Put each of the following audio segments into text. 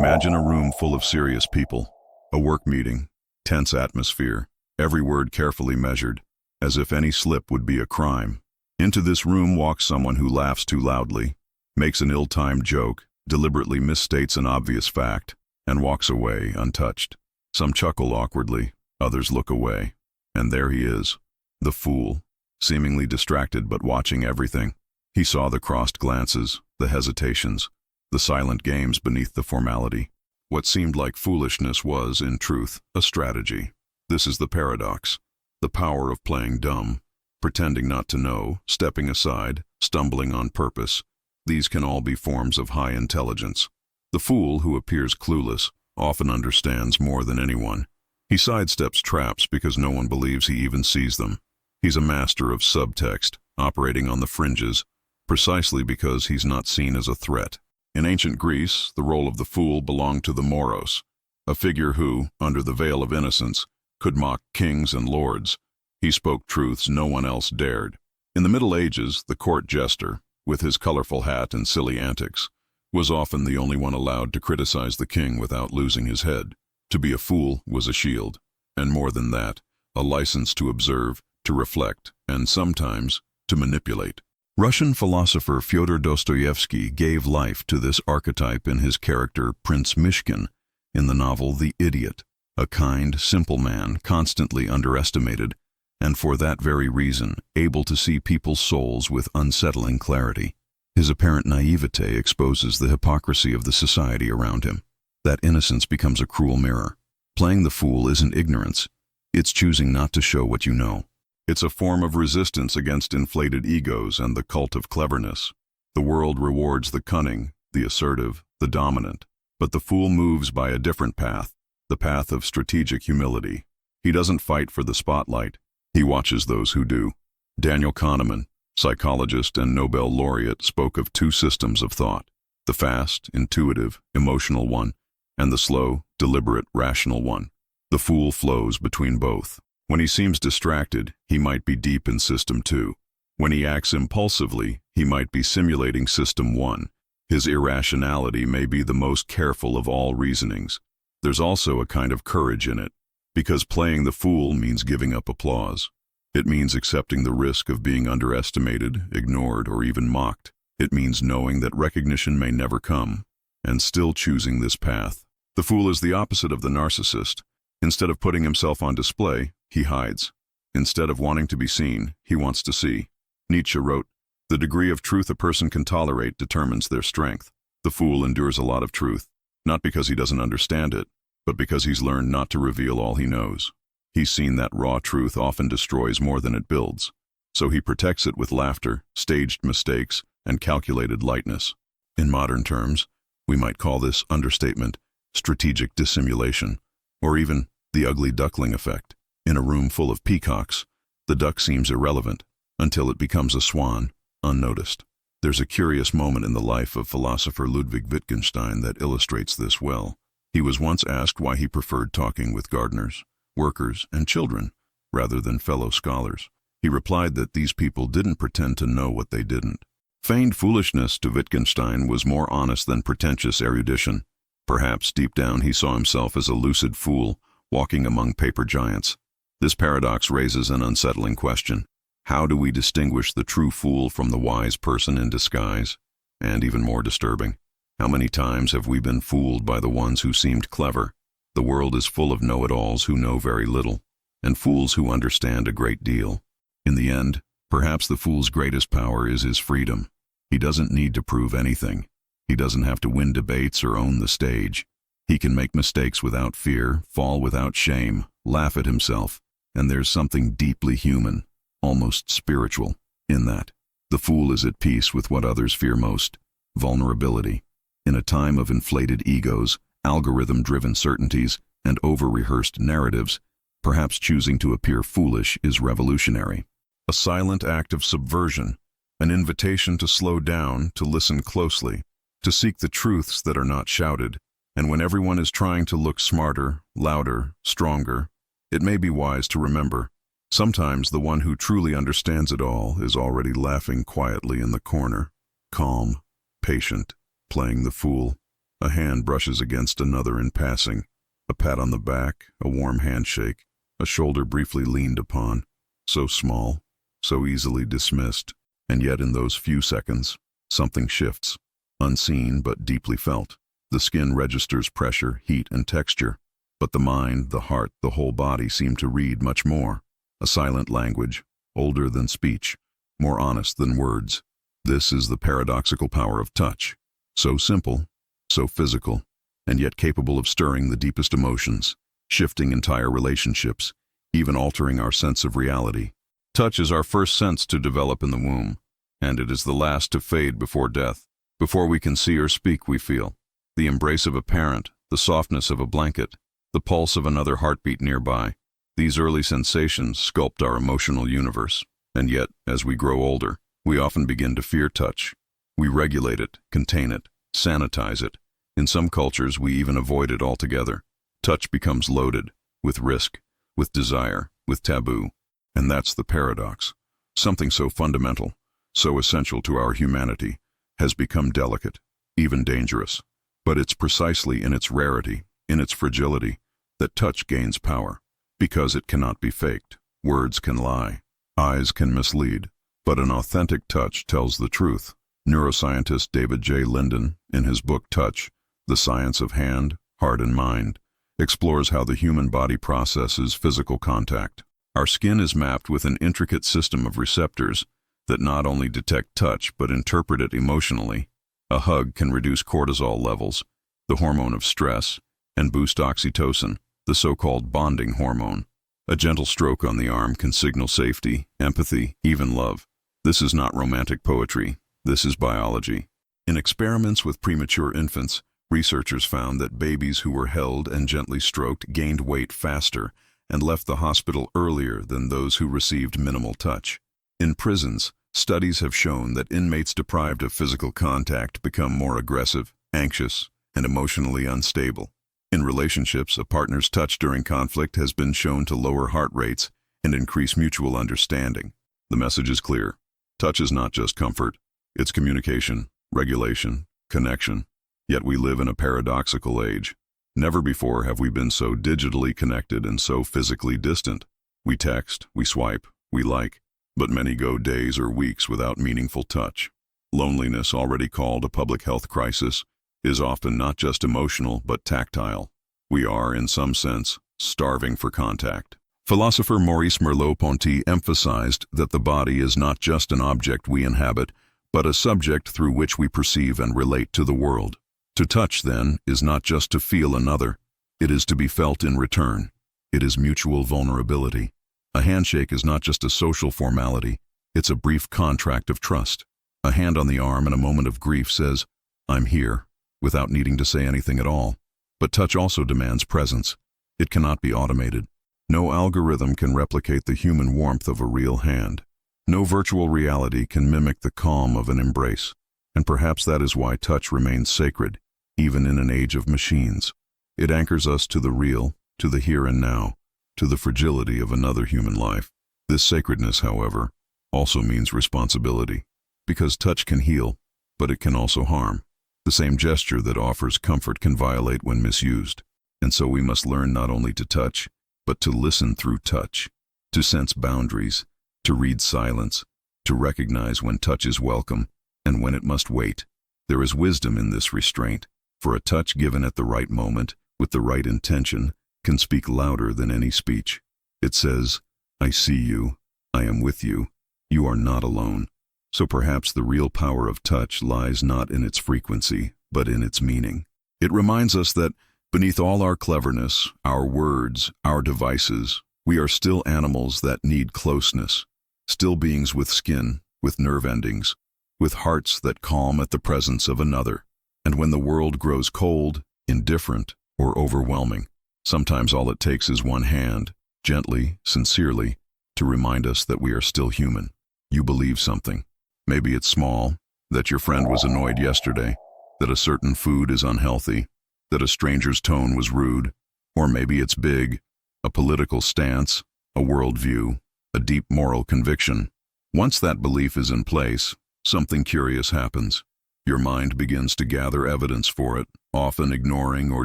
Imagine a room full of serious people, a work meeting, tense atmosphere, every word carefully measured, as if any slip would be a crime. Into this room walks someone who laughs too loudly, makes an ill-timed joke, deliberately misstates an obvious fact, and walks away untouched. Some chuckle awkwardly, others look away. And there he is, the fool, seemingly distracted but watching everything. He saw the crossed glances, the hesitations, the silent games beneath the formality. What seemed like foolishness was, in truth, a strategy. This is the paradox, the power of playing dumb, pretending not to know, stepping aside, stumbling on purpose. These can all be forms of high intelligence. The fool, who appears clueless, often understands more than anyone. He sidesteps traps because no one believes he even sees them. He's a master of subtext, operating on the fringes, precisely because he's not seen as a threat. In ancient Greece, the role of the fool belonged to the Moros, a figure who, under the veil of innocence, could mock kings and lords. He spoke truths no one else dared. In the Middle Ages, the court jester, with his colorful hat and silly antics, was often the only one allowed to criticize the king without losing his head. To be a fool was a shield, and more than that, a license to observe, to reflect, and sometimes to manipulate. Russian philosopher Fyodor Dostoevsky gave life to this archetype in his character Prince Myshkin in the novel The Idiot, a kind, simple man constantly underestimated, and for that very reason able to see people's souls with unsettling clarity. His apparent naivete exposes the hypocrisy of the society around him. That innocence becomes a cruel mirror. Playing the fool isn't ignorance, it's choosing not to show what you know. It's a form of resistance against inflated egos and the cult of cleverness. The world rewards the cunning, the assertive, the dominant, but the fool moves by a different path, the path of strategic humility. He doesn't fight for the spotlight, he watches those who do. Daniel Kahneman, psychologist and Nobel laureate, spoke of two systems of thought, the fast, intuitive, emotional one, and the slow, deliberate, rational one. The fool flows between both. When he seems distracted, he might be deep in System 2. When he acts impulsively, he might be simulating System 1. His irrationality may be the most careful of all reasonings. There's also a kind of courage in it, because playing the fool means giving up applause. It means accepting the risk of being underestimated, ignored, or even mocked. It means knowing that recognition may never come, and still choosing this path. The fool is the opposite of the narcissist. Instead of putting himself on display, he hides. Instead of wanting to be seen, he wants to see. Nietzsche wrote, "The degree of truth a person can tolerate determines their strength." The fool endures a lot of truth, not because he doesn't understand it, but because he's learned not to reveal all he knows. He's seen that raw truth often destroys more than it builds, so he protects it with laughter, staged mistakes, and calculated lightness. In modern terms, we might call this understatement strategic dissimulation, or even the ugly duckling effect. In a room full of peacocks, the duck seems irrelevant until it becomes a swan, unnoticed. There's a curious moment in the life of philosopher Ludwig Wittgenstein that illustrates this well. He was once asked why he preferred talking with gardeners, workers, and children, rather than fellow scholars. He replied that these people didn't pretend to know what they didn't. Feigned foolishness to Wittgenstein was more honest than pretentious erudition. Perhaps deep down he saw himself as a lucid fool, walking among paper giants. This paradox raises an unsettling question. How do we distinguish the true fool from the wise person in disguise? And even more disturbing, how many times have we been fooled by the ones who seemed clever? The world is full of know-it-alls who know very little, and fools who understand a great deal. In the end, perhaps the fool's greatest power is his freedom. He doesn't need to prove anything. He doesn't have to win debates or own the stage. He can make mistakes without fear, fall without shame, laugh at himself, and there's something deeply human, almost spiritual, in that. The fool is at peace with what others fear most, vulnerability. In a time of inflated egos, algorithm-driven certainties, and over-rehearsed narratives, perhaps choosing to appear foolish is revolutionary. A silent act of subversion, an invitation to slow down, to listen closely, to seek the truths that are not shouted. And when everyone is trying to look smarter, louder, stronger, it may be wise to remember, sometimes the one who truly understands it all is already laughing quietly in the corner, calm, patient, playing the fool. A hand brushes against another in passing. A pat on the back, a warm handshake, a shoulder briefly leaned upon. So small, so easily dismissed, and yet in those few seconds, something shifts. Unseen but deeply felt. The skin registers pressure, heat, and texture. But the mind, the heart, the whole body seem to read much more. A silent language, older than speech, more honest than words. This is the paradoxical power of touch. So simple, so physical, and yet capable of stirring the deepest emotions, shifting entire relationships, even altering our sense of reality. Touch is our first sense to develop in the womb, and it is the last to fade before death. Before we can see or speak, we feel. The embrace of a parent, the softness of a blanket, the pulse of another heartbeat nearby. These early sensations sculpt our emotional universe, and yet, as we grow older, we often begin to fear touch. We regulate it, contain it, sanitize it. In some cultures, we even avoid it altogether. Touch becomes loaded, with risk, with desire, with taboo. And that's the paradox. Something so fundamental, so essential to our humanity, has become delicate, even dangerous. But it's precisely in its rarity, in its fragility, that touch gains power. Because it cannot be faked. Words can lie. Eyes can mislead. But an authentic touch tells the truth. Neuroscientist David J. Linden, in his book Touch, The Science of Hand, Heart and Mind, explores how the human body processes physical contact. Our skin is mapped with an intricate system of receptors that not only detect touch but interpret it emotionally. A hug can reduce cortisol levels, the hormone of stress, and boost oxytocin, the so-called bonding hormone. A gentle stroke on the arm can signal safety, empathy, even love. This is not romantic poetry. This is biology. In experiments with premature infants, researchers found that babies who were held and gently stroked gained weight faster and left the hospital earlier than those who received minimal touch. In prisons, studies have shown that inmates deprived of physical contact become more aggressive, anxious, and emotionally unstable. In relationships, a partner's touch during conflict has been shown to lower heart rates and increase mutual understanding. The message is clear. Touch is not just comfort. It's communication, regulation, connection. Yet we live in a paradoxical age. Never before have we been so digitally connected and so physically distant. We text, we swipe, we like, but many go days or weeks without meaningful touch. Loneliness, already called a public health crisis, is often not just emotional but tactile. We are, in some sense, starving for contact. Philosopher Maurice Merleau-Ponty emphasized that the body is not just an object we inhabit, but a subject through which we perceive and relate to the world. To touch, then, is not just to feel another. It is to be felt in return. It is mutual vulnerability. A handshake is not just a social formality. It's a brief contract of trust. A hand on the arm in a moment of grief says, "I'm here," without needing to say anything at all. But touch also demands presence. It cannot be automated. No algorithm can replicate the human warmth of a real hand. No virtual reality can mimic the calm of an embrace. And perhaps that is why touch remains sacred, even in an age of machines. It anchors us to the real, to the here and now, to the fragility of another human life. This sacredness, however, also means responsibility. Because touch can heal, but it can also harm. The same gesture that offers comfort can violate when misused. And so we must learn not only to touch, but to listen through touch, to sense boundaries, to read silence, to recognize when touch is welcome and when it must wait. There is wisdom in this restraint, for a touch given at the right moment, with the right intention, can speak louder than any speech. It says, "I see you, I am with you, you are not alone." So perhaps the real power of touch lies not in its frequency, but in its meaning. It reminds us that beneath all our cleverness, our words, our devices, we are still animals that need closeness, still beings with skin, with nerve endings, with hearts that calm at the presence of another. And when the world grows cold, indifferent, or overwhelming, sometimes all it takes is one hand, gently, sincerely, to remind us that we are still human. You believe something. Maybe it's small, that your friend was annoyed yesterday, that a certain food is unhealthy, that a stranger's tone was rude, or maybe it's big, a political stance, a worldview, a deep moral conviction. Once that belief is in place, something curious happens. Your mind begins to gather evidence for it, often ignoring or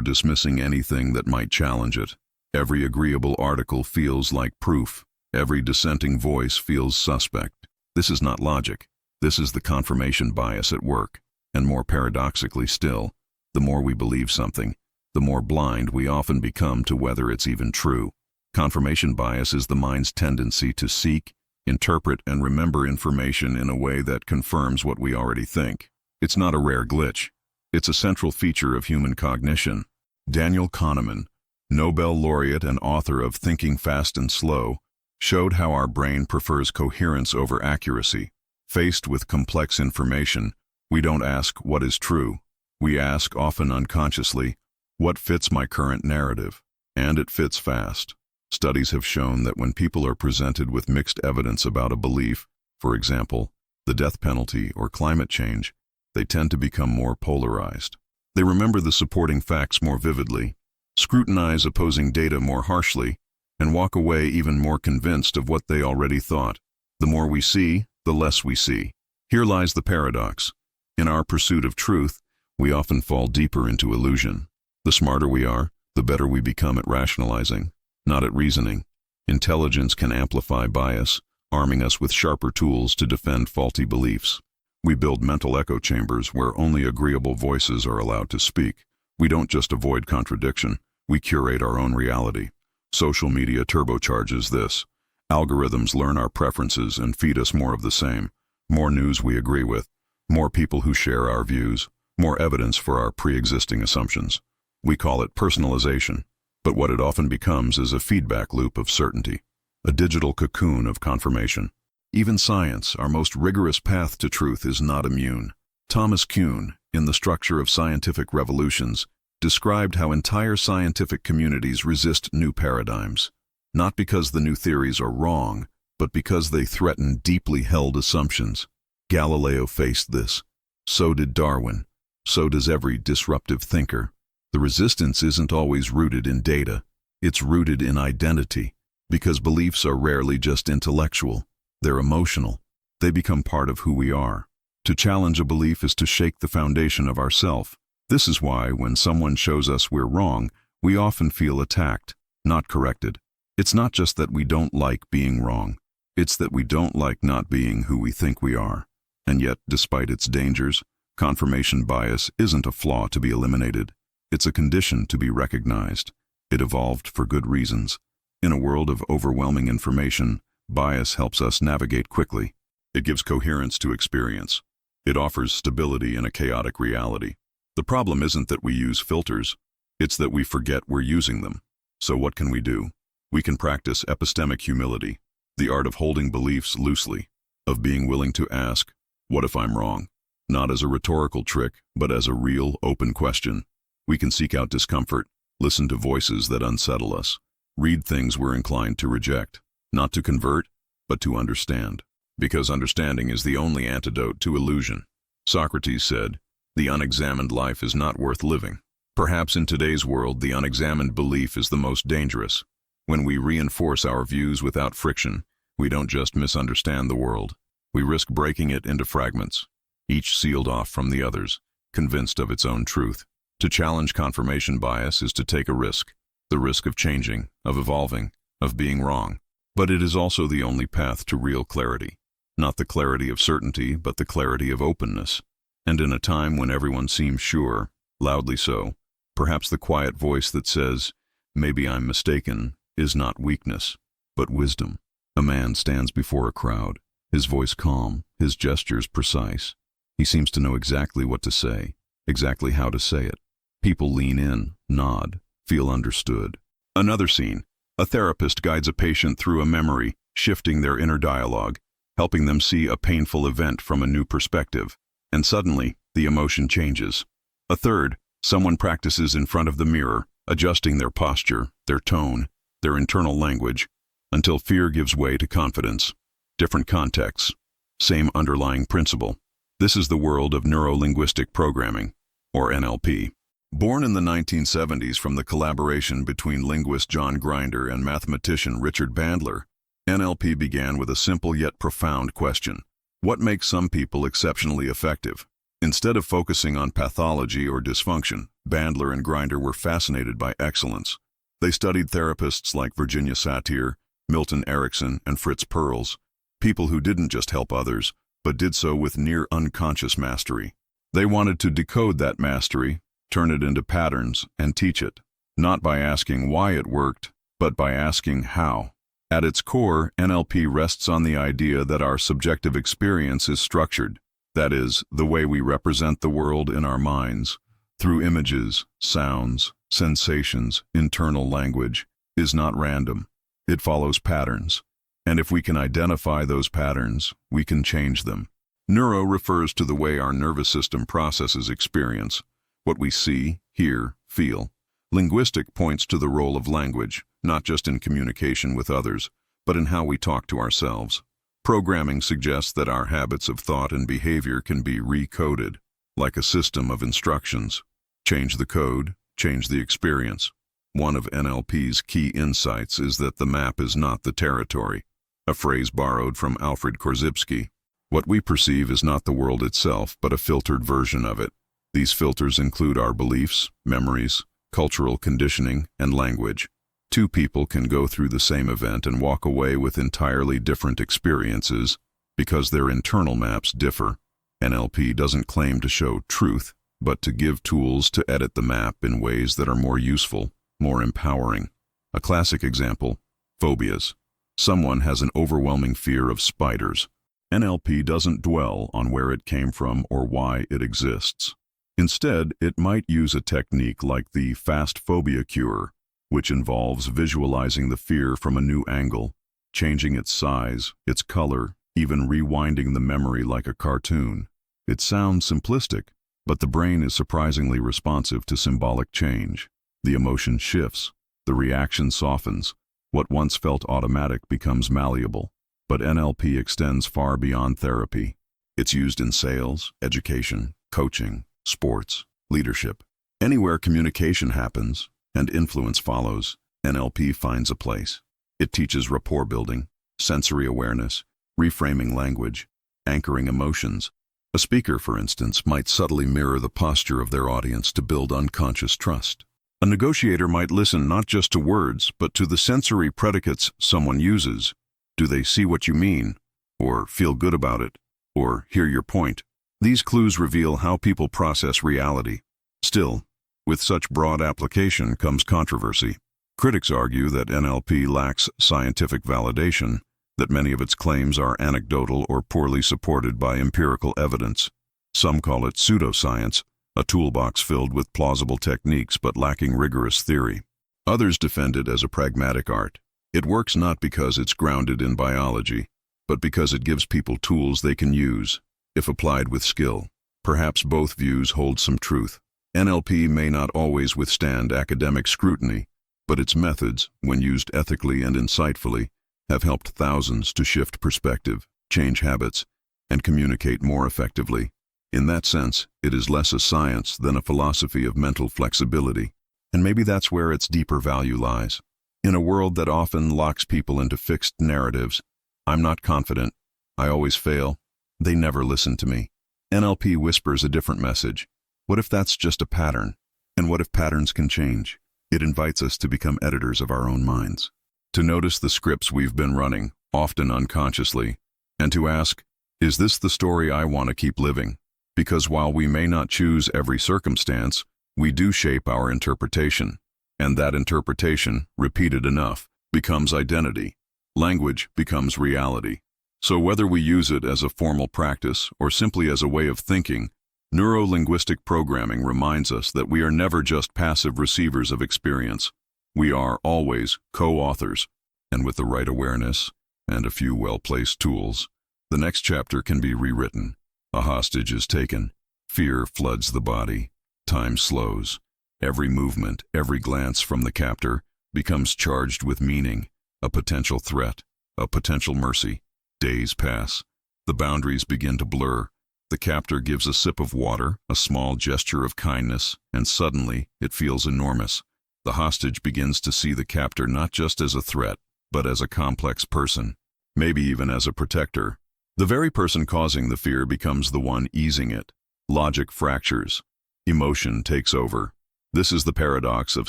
dismissing anything that might challenge it. Every agreeable article feels like proof. Every dissenting voice feels suspect. This is not logic. This is the confirmation bias at work. And more paradoxically still, the more we believe something, the more blind we often become to whether it's even true. Confirmation bias is the mind's tendency to seek, interpret, and remember information in a way that confirms what we already think. It's not a rare glitch. It's a central feature of human cognition. Daniel Kahneman, Nobel laureate and author of Thinking Fast and Slow, showed how our brain prefers coherence over accuracy. Faced with complex information, we don't ask what is true. We ask, often unconsciously, what fits my current narrative? And it fits fast. Studies have shown that when people are presented with mixed evidence about a belief, for example, the death penalty or climate change, they tend to become more polarized. They remember the supporting facts more vividly, scrutinize opposing data more harshly, and walk away even more convinced of what they already thought. The more we see, the less we see. Here lies the paradox. In our pursuit of truth, we often fall deeper into illusion. The smarter we are, the better we become at rationalizing, not at reasoning. Intelligence can amplify bias, arming us with sharper tools to defend faulty beliefs. We build mental echo chambers where only agreeable voices are allowed to speak. We don't just avoid contradiction, we curate our own reality. Social media turbocharges this. Algorithms learn our preferences and feed us more of the same. More news we agree with, more people who share our views, more evidence for our pre-existing assumptions. We call it personalization, but what it often becomes is a feedback loop of certainty, a digital cocoon of confirmation. Even science, our most rigorous path to truth, is not immune. Thomas Kuhn, in The Structure of Scientific Revolutions, described how entire scientific communities resist new paradigms, not because the new theories are wrong, but because they threaten deeply held assumptions. Galileo faced this. So did Darwin. So does every disruptive thinker. The resistance isn't always rooted in data. It's rooted in identity, because beliefs are rarely just intellectual. They're emotional. They become part of who we are. To challenge a belief is to shake the foundation of ourself. This is why, when someone shows us we're wrong, we often feel attacked, not corrected. It's not just that we don't like being wrong. It's that we don't like not being who we think we are. And yet, despite its dangers, confirmation bias isn't a flaw to be eliminated. It's a condition to be recognized. It evolved for good reasons. In a world of overwhelming information, bias helps us navigate quickly. It gives coherence to experience. It offers stability in a chaotic reality. The problem isn't that we use filters, it's that we forget we're using them. So what can we do? We can practice epistemic humility, the art of holding beliefs loosely, of being willing to ask, what if I'm wrong? Not as a rhetorical trick, but as a real, open question. We can seek out discomfort, listen to voices that unsettle us, read things we're inclined to reject, not to convert, but to understand. Because understanding is the only antidote to illusion. Socrates said, "The unexamined life is not worth living." Perhaps in today's world, the unexamined belief is the most dangerous. When we reinforce our views without friction, we don't just misunderstand the world. We risk breaking it into fragments, each sealed off from the others, convinced of its own truth. To challenge confirmation bias is to take a risk, the risk of changing, of evolving, of being wrong. But it is also the only path to real clarity. Not the clarity of certainty, but the clarity of openness. And in a time when everyone seems sure, loudly so, perhaps the quiet voice that says, "Maybe I'm mistaken," is not weakness, but wisdom. A man stands before a crowd, his voice calm, his gestures precise. He seems to know exactly what to say, exactly how to say it. People lean in, nod, feel understood. Another scene. A therapist guides a patient through a memory, shifting their inner dialogue, helping them see a painful event from a new perspective. And suddenly, the emotion changes. A third, someone practices in front of the mirror, adjusting their posture, their tone, their internal language, until fear gives way to confidence. Different contexts, same underlying principle. This is the world of neuro-linguistic programming, or NLP. Born in the 1970s from the collaboration between linguist John Grinder and mathematician Richard Bandler, NLP began with a simple yet profound question. What makes some people exceptionally effective? Instead of focusing on pathology or dysfunction, Bandler and Grinder were fascinated by excellence. They studied therapists like Virginia Satir, Milton Erickson, and Fritz Perls, people who didn't just help others, but did so with near unconscious mastery. They wanted to decode that mastery, turn it into patterns, and teach it, not by asking why it worked, but by asking how. At its core, NLP rests on the idea that our subjective experience is structured. That is, the way we represent the world in our minds, through images, sounds, sensations, internal language, is not random. It follows patterns. And if we can identify those patterns, we can change them. Neuro refers to the way our nervous system processes experience, what we see, hear, feel. Linguistic points to the role of language, not just in communication with others, but in how we talk to ourselves. Programming suggests that our habits of thought and behavior can be recoded, like a system of instructions. Change the code, change the experience. One of NLP's key insights is that the map is not the territory, a phrase borrowed from Alfred Korzybski. What we perceive is not the world itself, but a filtered version of it. These filters include our beliefs, memories, cultural conditioning, and language. Two people can go through the same event and walk away with entirely different experiences because their internal maps differ. NLP doesn't claim to show truth, but to give tools to edit the map in ways that are more useful, more empowering. A classic example, phobias. Someone has an overwhelming fear of spiders. NLP doesn't dwell on where it came from or why it exists. Instead, it might use a technique like the fast phobia cure, which involves visualizing the fear from a new angle, changing its size, its color, even rewinding the memory like a cartoon. It sounds simplistic, but the brain is surprisingly responsive to symbolic change. The emotion shifts, the reaction softens. What once felt automatic becomes malleable. But NLP extends far beyond therapy. It's used in sales, education, coaching, sports, leadership. Anywhere communication happens and influence follows, NLP finds a place. It teaches rapport building, sensory awareness, reframing language, anchoring emotions. A speaker, for instance, might subtly mirror the posture of their audience to build unconscious trust. A negotiator might listen not just to words, but to the sensory predicates someone uses. Do they see what you mean? Or feel good about it? Or hear your point? These clues reveal how people process reality. Still, with such broad application comes controversy. Critics argue that NLP lacks scientific validation, that many of its claims are anecdotal or poorly supported by empirical evidence. Some call it pseudoscience, a toolbox filled with plausible techniques but lacking rigorous theory. Others defend it as a pragmatic art. It works not because it's grounded in biology, but because it gives people tools they can use, if applied with skill. Perhaps both views hold some truth. NLP may not always withstand academic scrutiny, but its methods, when used ethically and insightfully, have helped thousands to shift perspective, change habits, and communicate more effectively. In that sense, it is less a science than a philosophy of mental flexibility, and maybe that's where its deeper value lies. In a world that often locks people into fixed narratives, I'm not confident, I always fail, they never listen to me. NLP whispers a different message. What if that's just a pattern? And what if patterns can change? It invites us to become editors of our own minds, to notice the scripts we've been running, often unconsciously, and to ask, is this the story I want to keep living? Because while we may not choose every circumstance, we do shape our interpretation. And that interpretation, repeated enough, becomes identity. Language becomes reality. So whether we use it as a formal practice or simply as a way of thinking, neuro-linguistic programming reminds us that we are never just passive receivers of experience. We are always co-authors. And with the right awareness and a few well-placed tools, the next chapter can be rewritten. A hostage is taken. Fear floods the body. Time slows. Every movement, every glance from the captor becomes charged with meaning, a potential threat, a potential mercy. Days pass. The boundaries begin to blur. The captor gives a sip of water, a small gesture of kindness, and suddenly it feels enormous. The hostage begins to see the captor not just as a threat, but as a complex person, maybe even as a protector. The very person causing the fear becomes the one easing it. Logic fractures. Emotion takes over. This is the paradox of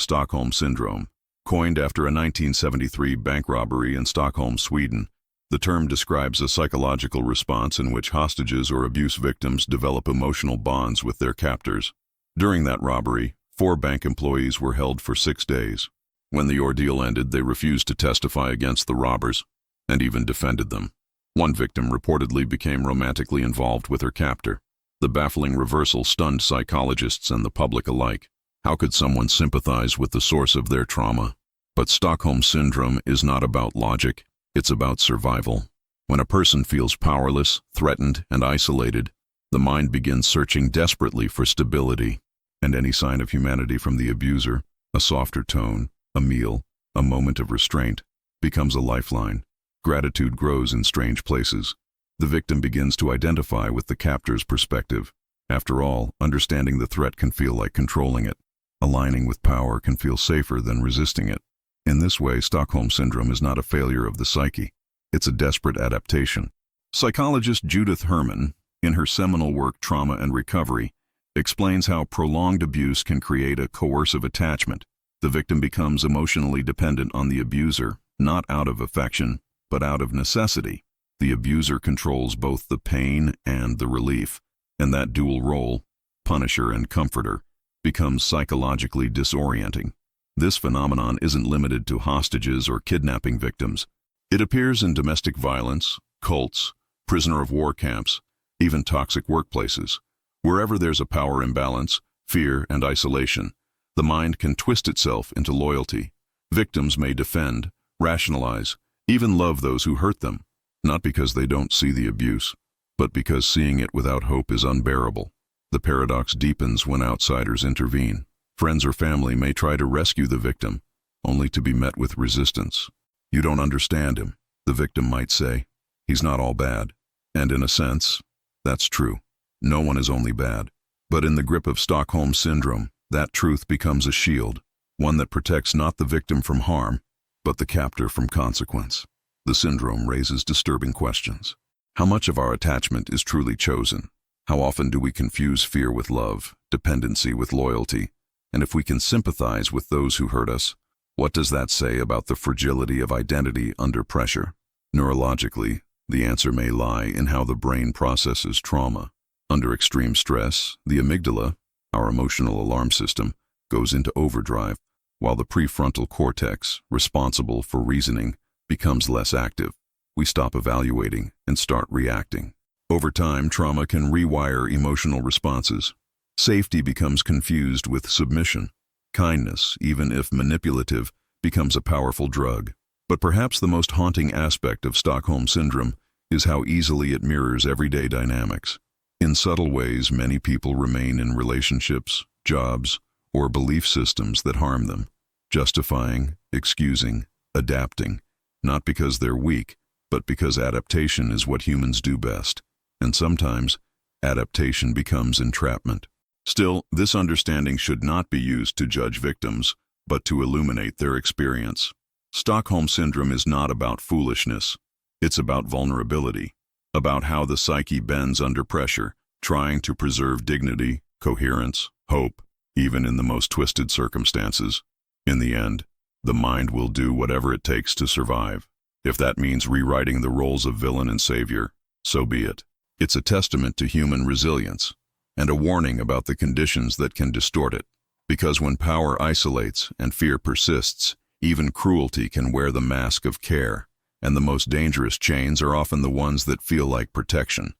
Stockholm Syndrome. Coined after a 1973 bank robbery in Stockholm, Sweden, the term describes a psychological response in which hostages or abuse victims develop emotional bonds with their captors. During that robbery, 4 bank employees were held for 6 days. When the ordeal ended, they refused to testify against the robbers and even defended them. One victim reportedly became romantically involved with her captor. The baffling reversal stunned psychologists and the public alike. How could someone sympathize with the source of their trauma? But Stockholm Syndrome is not about logic, it's about survival. When a person feels powerless, threatened, and isolated, the mind begins searching desperately for stability. And any sign of humanity from the abuser, a softer tone, a meal, a moment of restraint, becomes a lifeline. Gratitude grows in strange places. The victim begins to identify with the captor's perspective. After all, understanding the threat can feel like controlling it. Aligning with power can feel safer than resisting it. In this way, Stockholm Syndrome is not a failure of the psyche. It's a desperate adaptation. Psychologist Judith Herman, in her seminal work Trauma and Recovery, explains how prolonged abuse can create a coercive attachment. The victim becomes emotionally dependent on the abuser, not out of affection, but out of necessity. The abuser controls both the pain and the relief, and that dual role, punisher and comforter, becomes psychologically disorienting. This phenomenon isn't limited to hostages or kidnapping victims. It appears in domestic violence, cults, prisoner of war camps, even toxic workplaces. Wherever there's a power imbalance, fear, and isolation, the mind can twist itself into loyalty. Victims may defend, rationalize, even love those who hurt them, not because they don't see the abuse, but because seeing it without hope is unbearable. The paradox deepens when outsiders intervene. Friends or family may try to rescue the victim, only to be met with resistance. "You don't understand him," the victim might say. "He's not all bad." And in a sense, that's true. No one is only bad. But in the grip of Stockholm Syndrome, that truth becomes a shield, one that protects not the victim from harm, but the captor from consequence. The syndrome raises disturbing questions. How much of our attachment is truly chosen? How often do we confuse fear with love, dependency with loyalty? And if we can sympathize with those who hurt us, what does that say about the fragility of identity under pressure? Neurologically, the answer may lie in how the brain processes trauma. Under extreme stress, the amygdala, our emotional alarm system, goes into overdrive, while the prefrontal cortex, responsible for reasoning, becomes less active. We stop evaluating and start reacting. Over time, trauma can rewire emotional responses. Safety becomes confused with submission. Kindness, even if manipulative, becomes a powerful drug. But perhaps the most haunting aspect of Stockholm Syndrome is how easily it mirrors everyday dynamics. In subtle ways, many people remain in relationships, jobs, or belief systems that harm them, justifying, excusing, adapting, not because they're weak, but because adaptation is what humans do best. And sometimes, adaptation becomes entrapment. Still, this understanding should not be used to judge victims, but to illuminate their experience. Stockholm Syndrome is not about foolishness. It's about vulnerability, about how the psyche bends under pressure, trying to preserve dignity, coherence, hope, even in the most twisted circumstances. In the end, the mind will do whatever it takes to survive. If that means rewriting the roles of villain and savior, so be it. It's a testament to human resilience, and a warning about the conditions that can distort it. Because when power isolates and fear persists, even cruelty can wear the mask of care, and the most dangerous chains are often the ones that feel like protection.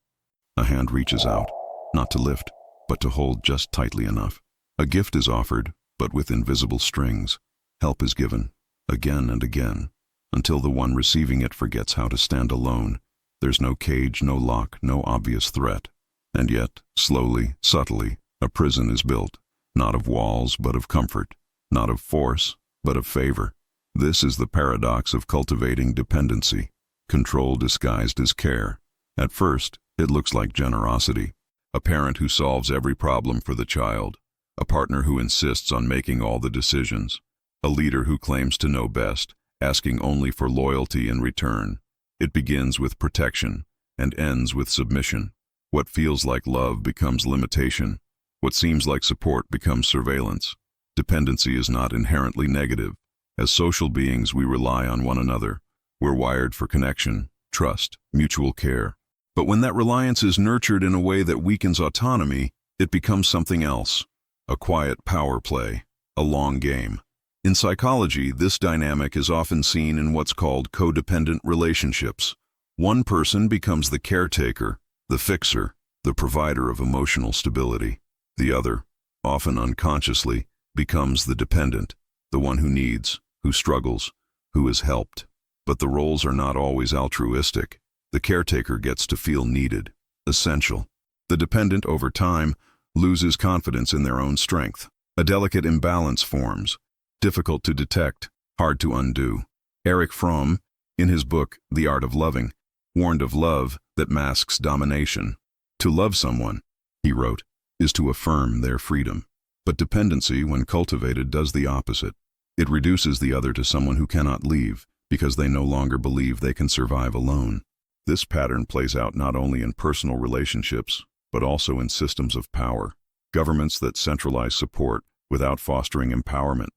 A hand reaches out, not to lift, but to hold just tightly enough. A gift is offered, but with invisible strings. Help is given, again and again, until the one receiving it forgets how to stand alone. There's no cage, no lock, no obvious threat. And yet, slowly, subtly, a prison is built, not of walls, but of comfort, not of force, but of favor. This is the paradox of cultivating dependency, control disguised as care. At first, it looks like generosity, a parent who solves every problem for the child, a partner who insists on making all the decisions, a leader who claims to know best, asking only for loyalty in return. It begins with protection and ends with submission. What feels like love becomes limitation. What seems like support becomes surveillance. Dependency is not inherently negative. As social beings, we rely on one another. We're wired for connection, trust, mutual care. But when that reliance is nurtured in a way that weakens autonomy, it becomes something else. A quiet power play, a long game. In psychology, this dynamic is often seen in what's called codependent relationships. One person becomes the caretaker, the fixer, the provider of emotional stability. The other, often unconsciously, becomes the dependent, the one who needs, who struggles, who is helped. But the roles are not always altruistic. The caretaker gets to feel needed, essential. The dependent, over time, loses confidence in their own strength. A delicate imbalance forms, difficult to detect, hard to undo. Erich Fromm, in his book The Art of Loving, warned of love that masks domination. To love someone, he wrote, is to affirm their freedom. But dependency, when cultivated, does the opposite. It reduces the other to someone who cannot leave because they no longer believe they can survive alone. This pattern plays out not only in personal relationships, but also in systems of power. Governments that centralize support without fostering empowerment.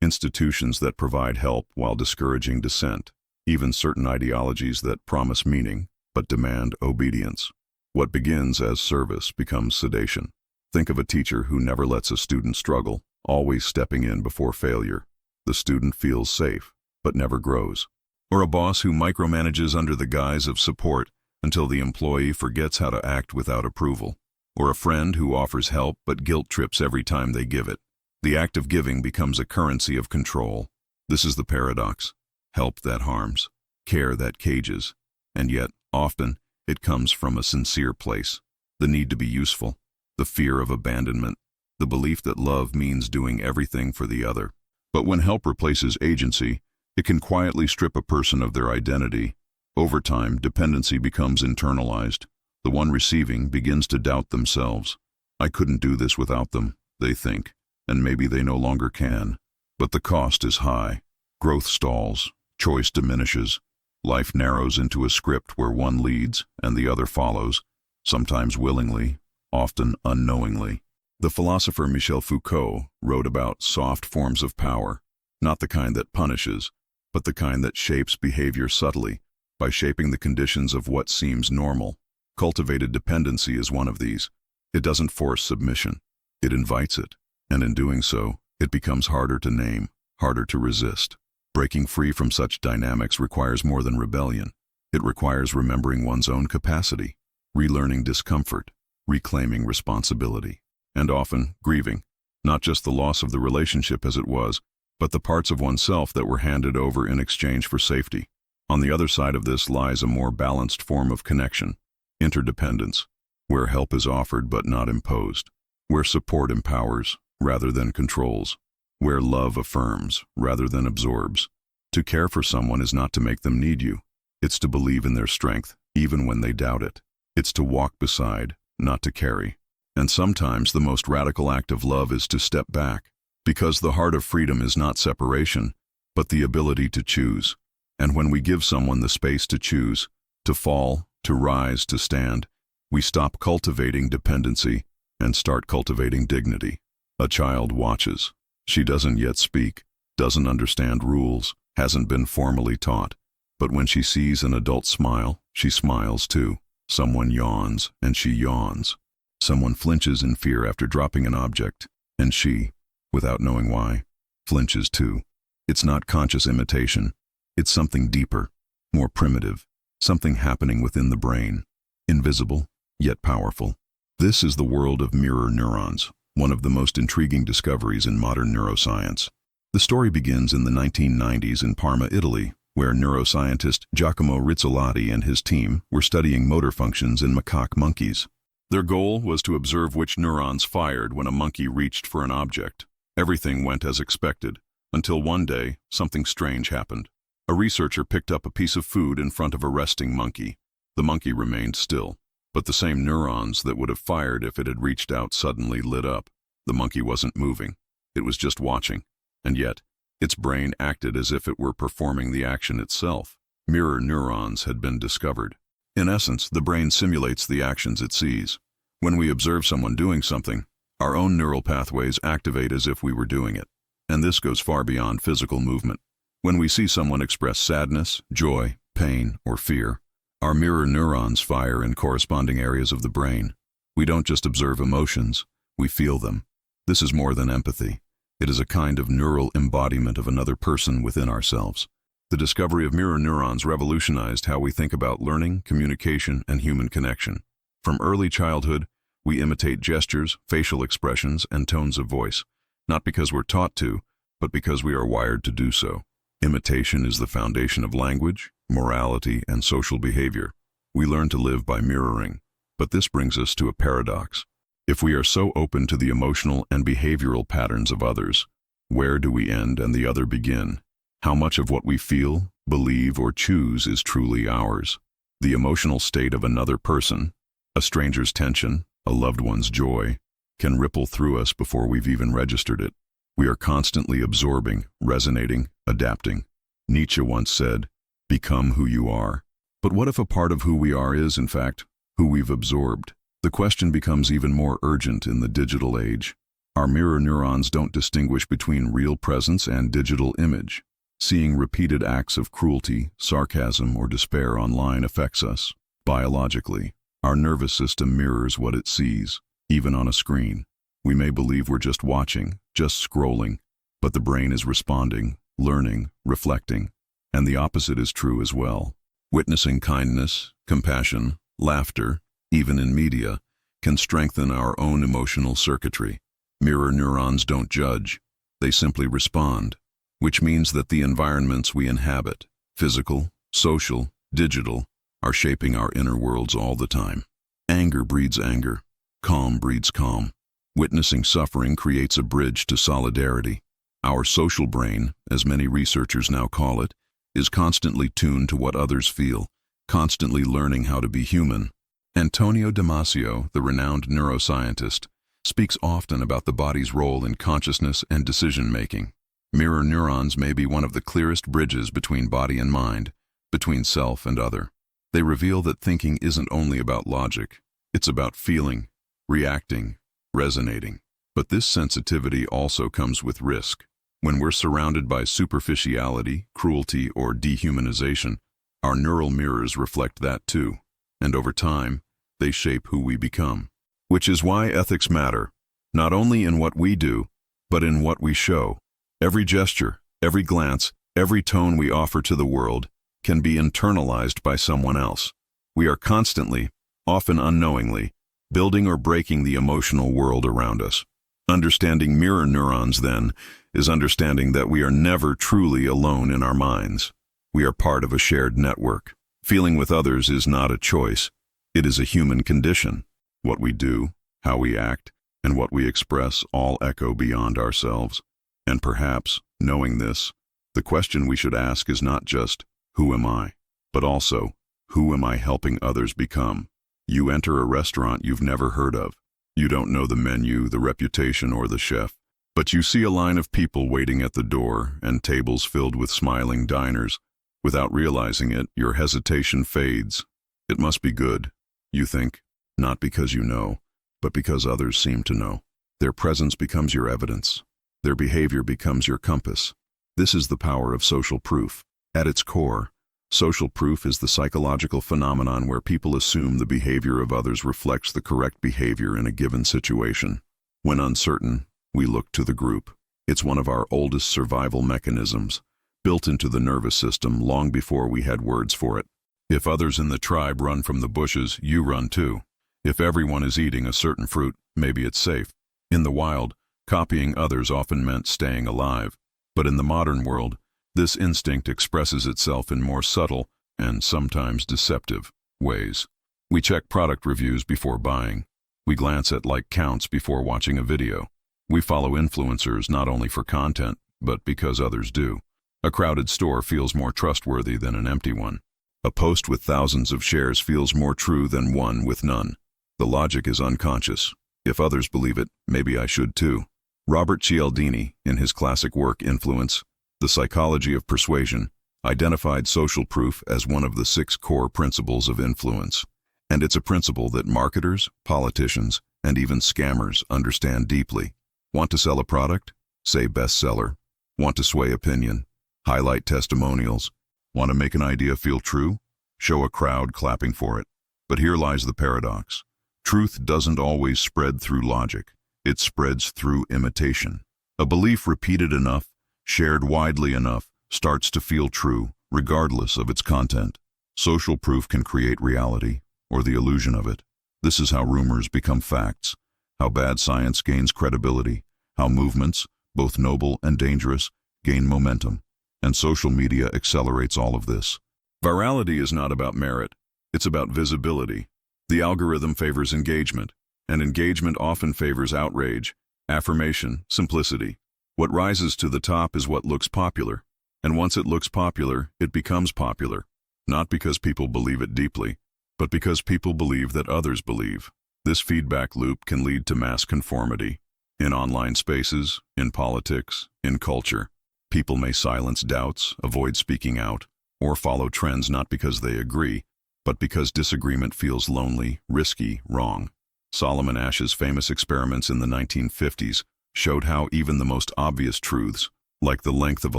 Institutions that provide help while discouraging dissent. Even certain ideologies that promise meaning but demand obedience. What begins as service becomes sedation. Think of a teacher who never lets a student struggle, always stepping in before failure. The student feels safe, but never grows. Or a boss who micromanages under the guise of support until the employee forgets how to act without approval. Or a friend who offers help but guilt trips every time they give it. The act of giving becomes a currency of control. This is the paradox. Help that harms, care that cages, and yet, often, it comes from a sincere place. The need to be useful, the fear of abandonment, the belief that love means doing everything for the other. But when help replaces agency, it can quietly strip a person of their identity. Over time, dependency becomes internalized. The one receiving begins to doubt themselves. I couldn't do this without them, they think, and maybe they no longer can. But the cost is high. Growth stalls, choice diminishes. Life narrows into a script where one leads and the other follows, sometimes willingly, often unknowingly. The philosopher Michel Foucault wrote about soft forms of power, not the kind that punishes, but the kind that shapes behavior subtly, by shaping the conditions of what seems normal. Cultivated dependency is one of these. It doesn't force submission. It invites it, and in doing so, it becomes harder to name, harder to resist. Breaking free from such dynamics requires more than rebellion. It requires remembering one's own capacity, relearning discomfort, reclaiming responsibility, and often grieving, not just the loss of the relationship as it was, but the parts of oneself that were handed over in exchange for safety. On the other side of this lies a more balanced form of connection, interdependence, where help is offered but not imposed, where support empowers rather than controls, where love affirms rather than absorbs. To care for someone is not to make them need you. It's to believe in their strength, even when they doubt it. It's to walk beside, not to carry. And sometimes the most radical act of love is to step back, because the heart of freedom is not separation, but the ability to choose. And when we give someone the space to choose, to fall, to rise, to stand, we stop cultivating dependency and start cultivating dignity. A child watches. She doesn't yet speak, doesn't understand rules, hasn't been formally taught. But when she sees an adult smile, she smiles too. Someone yawns, and she yawns. Someone flinches in fear after dropping an object, and she, without knowing why, flinches too. It's not conscious imitation. It's something deeper, more primitive, something happening within the brain, invisible, yet powerful. This is the world of mirror neurons, one of the most intriguing discoveries in modern neuroscience. The story begins in the 1990s in Parma, Italy, where neuroscientist Giacomo Rizzolatti and his team were studying motor functions in macaque monkeys. Their goal was to observe which neurons fired when a monkey reached for an object. Everything went as expected, until one day, something strange happened. A researcher picked up a piece of food in front of a resting monkey. The monkey remained still, but the same neurons that would have fired if it had reached out suddenly lit up. The monkey wasn't moving. It was just watching. And yet, its brain acted as if it were performing the action itself. Mirror neurons had been discovered. In essence, the brain simulates the actions it sees. When we observe someone doing something, our own neural pathways activate as if we were doing it. And this goes far beyond physical movement. When we see someone express sadness, joy, pain, or fear, our mirror neurons fire in corresponding areas of the brain. We don't just observe emotions, we feel them. This is more than empathy. It is a kind of neural embodiment of another person within ourselves. The discovery of mirror neurons revolutionized how we think about learning, communication, and human connection. From early childhood, we imitate gestures, facial expressions, and tones of voice, not because we're taught to, but because we are wired to do so. Imitation is the foundation of language, morality, and social behavior. We learn to live by mirroring, but this brings us to a paradox. If we are so open to the emotional and behavioral patterns of others, where do we end and the other begin? How much of what we feel, believe, or choose is truly ours? The emotional state of another person, a stranger's tension, a loved one's joy, can ripple through us before we've even registered it. We are constantly absorbing, resonating, adapting. Nietzsche once said, "Become who you are." But what if a part of who we are is, in fact, who we've absorbed? The question becomes even more urgent in the digital age. Our mirror neurons don't distinguish between real presence and digital image. Seeing repeated acts of cruelty, sarcasm, or despair online affects us. Biologically, our nervous system mirrors what it sees, even on a screen. We may believe we're just watching, just scrolling, but the brain is responding, learning, reflecting. And the opposite is true as well. Witnessing kindness, compassion, laughter, even in media, can strengthen our own emotional circuitry. Mirror neurons don't judge, they simply respond, which means that the environments we inhabit, physical, social, digital, are shaping our inner worlds all the time. Anger breeds anger, calm breeds calm. Witnessing suffering creates a bridge to solidarity. Our social brain, as many researchers now call it, is constantly tuned to what others feel, constantly learning how to be human. Antonio Damasio, the renowned neuroscientist, speaks often about the body's role in consciousness and decision-making. Mirror neurons may be one of the clearest bridges between body and mind, between self and other. They reveal that thinking isn't only about logic, it's about feeling, reacting, resonating. But this sensitivity also comes with risk. When we're surrounded by superficiality, cruelty, or dehumanization, our neural mirrors reflect that too. And over time, they shape who we become. Which is why ethics matter, not only in what we do, but in what we show. Every gesture, every glance, every tone we offer to the world can be internalized by someone else. We are constantly, often unknowingly, building or breaking the emotional world around us. Understanding mirror neurons, then, is understanding that we are never truly alone in our minds. We are part of a shared network. Feeling with others is not a choice. It is a human condition. What we do, how we act, and what we express all echo beyond ourselves. And perhaps, knowing this, the question we should ask is not just, who am I? But also, who am I helping others become? You enter a restaurant you've never heard of. You don't know the menu, the reputation, or the chef. But you see a line of people waiting at the door and tables filled with smiling diners. Without realizing it, your hesitation fades. It must be good, you think, not because you know, but because others seem to know. Their presence becomes your evidence. Their behavior becomes your compass. This is the power of social proof. At its core, social proof is the psychological phenomenon where people assume the behavior of others reflects the correct behavior in a given situation. When uncertain, we look to the group. It's one of our oldest survival mechanisms, built into the nervous system long before we had words for it. If others in the tribe run from the bushes, you run too. If everyone is eating a certain fruit, maybe it's safe. In the wild, copying others often meant staying alive. But in the modern world, this instinct expresses itself in more subtle, and sometimes deceptive, ways. We check product reviews before buying. We glance at like counts before watching a video. We follow influencers not only for content, but because others do. A crowded store feels more trustworthy than an empty one. A post with thousands of shares feels more true than one with none. The logic is unconscious. If others believe it, maybe I should too. Robert Cialdini, in his classic work Influence, The Psychology of Persuasion, identified social proof as one of the 6 core principles of influence. And it's a principle that marketers, politicians, and even scammers understand deeply. Want to sell a product? Say bestseller. Want to sway opinion? Highlight testimonials. Want to make an idea feel true? Show a crowd clapping for it. But here lies the paradox. Truth doesn't always spread through logic. It spreads through imitation. A belief repeated enough, shared widely enough, starts to feel true, regardless of its content. Social proof can create reality, or the illusion of it. This is how rumors become facts, how bad science gains credibility, how movements, both noble and dangerous, gain momentum. And social media accelerates all of this. Virality is not about merit, it's about visibility. The algorithm favors engagement, and engagement often favors outrage, affirmation, simplicity. What rises to the top is what looks popular, and once it looks popular, it becomes popular. Not because people believe it deeply, but because people believe that others believe. This feedback loop can lead to mass conformity. In online spaces, in politics, in culture, people may silence doubts, avoid speaking out, or follow trends not because they agree, but because disagreement feels lonely, risky, wrong. Solomon Asch's famous experiments in the 1950s showed how even the most obvious truths, like the length of a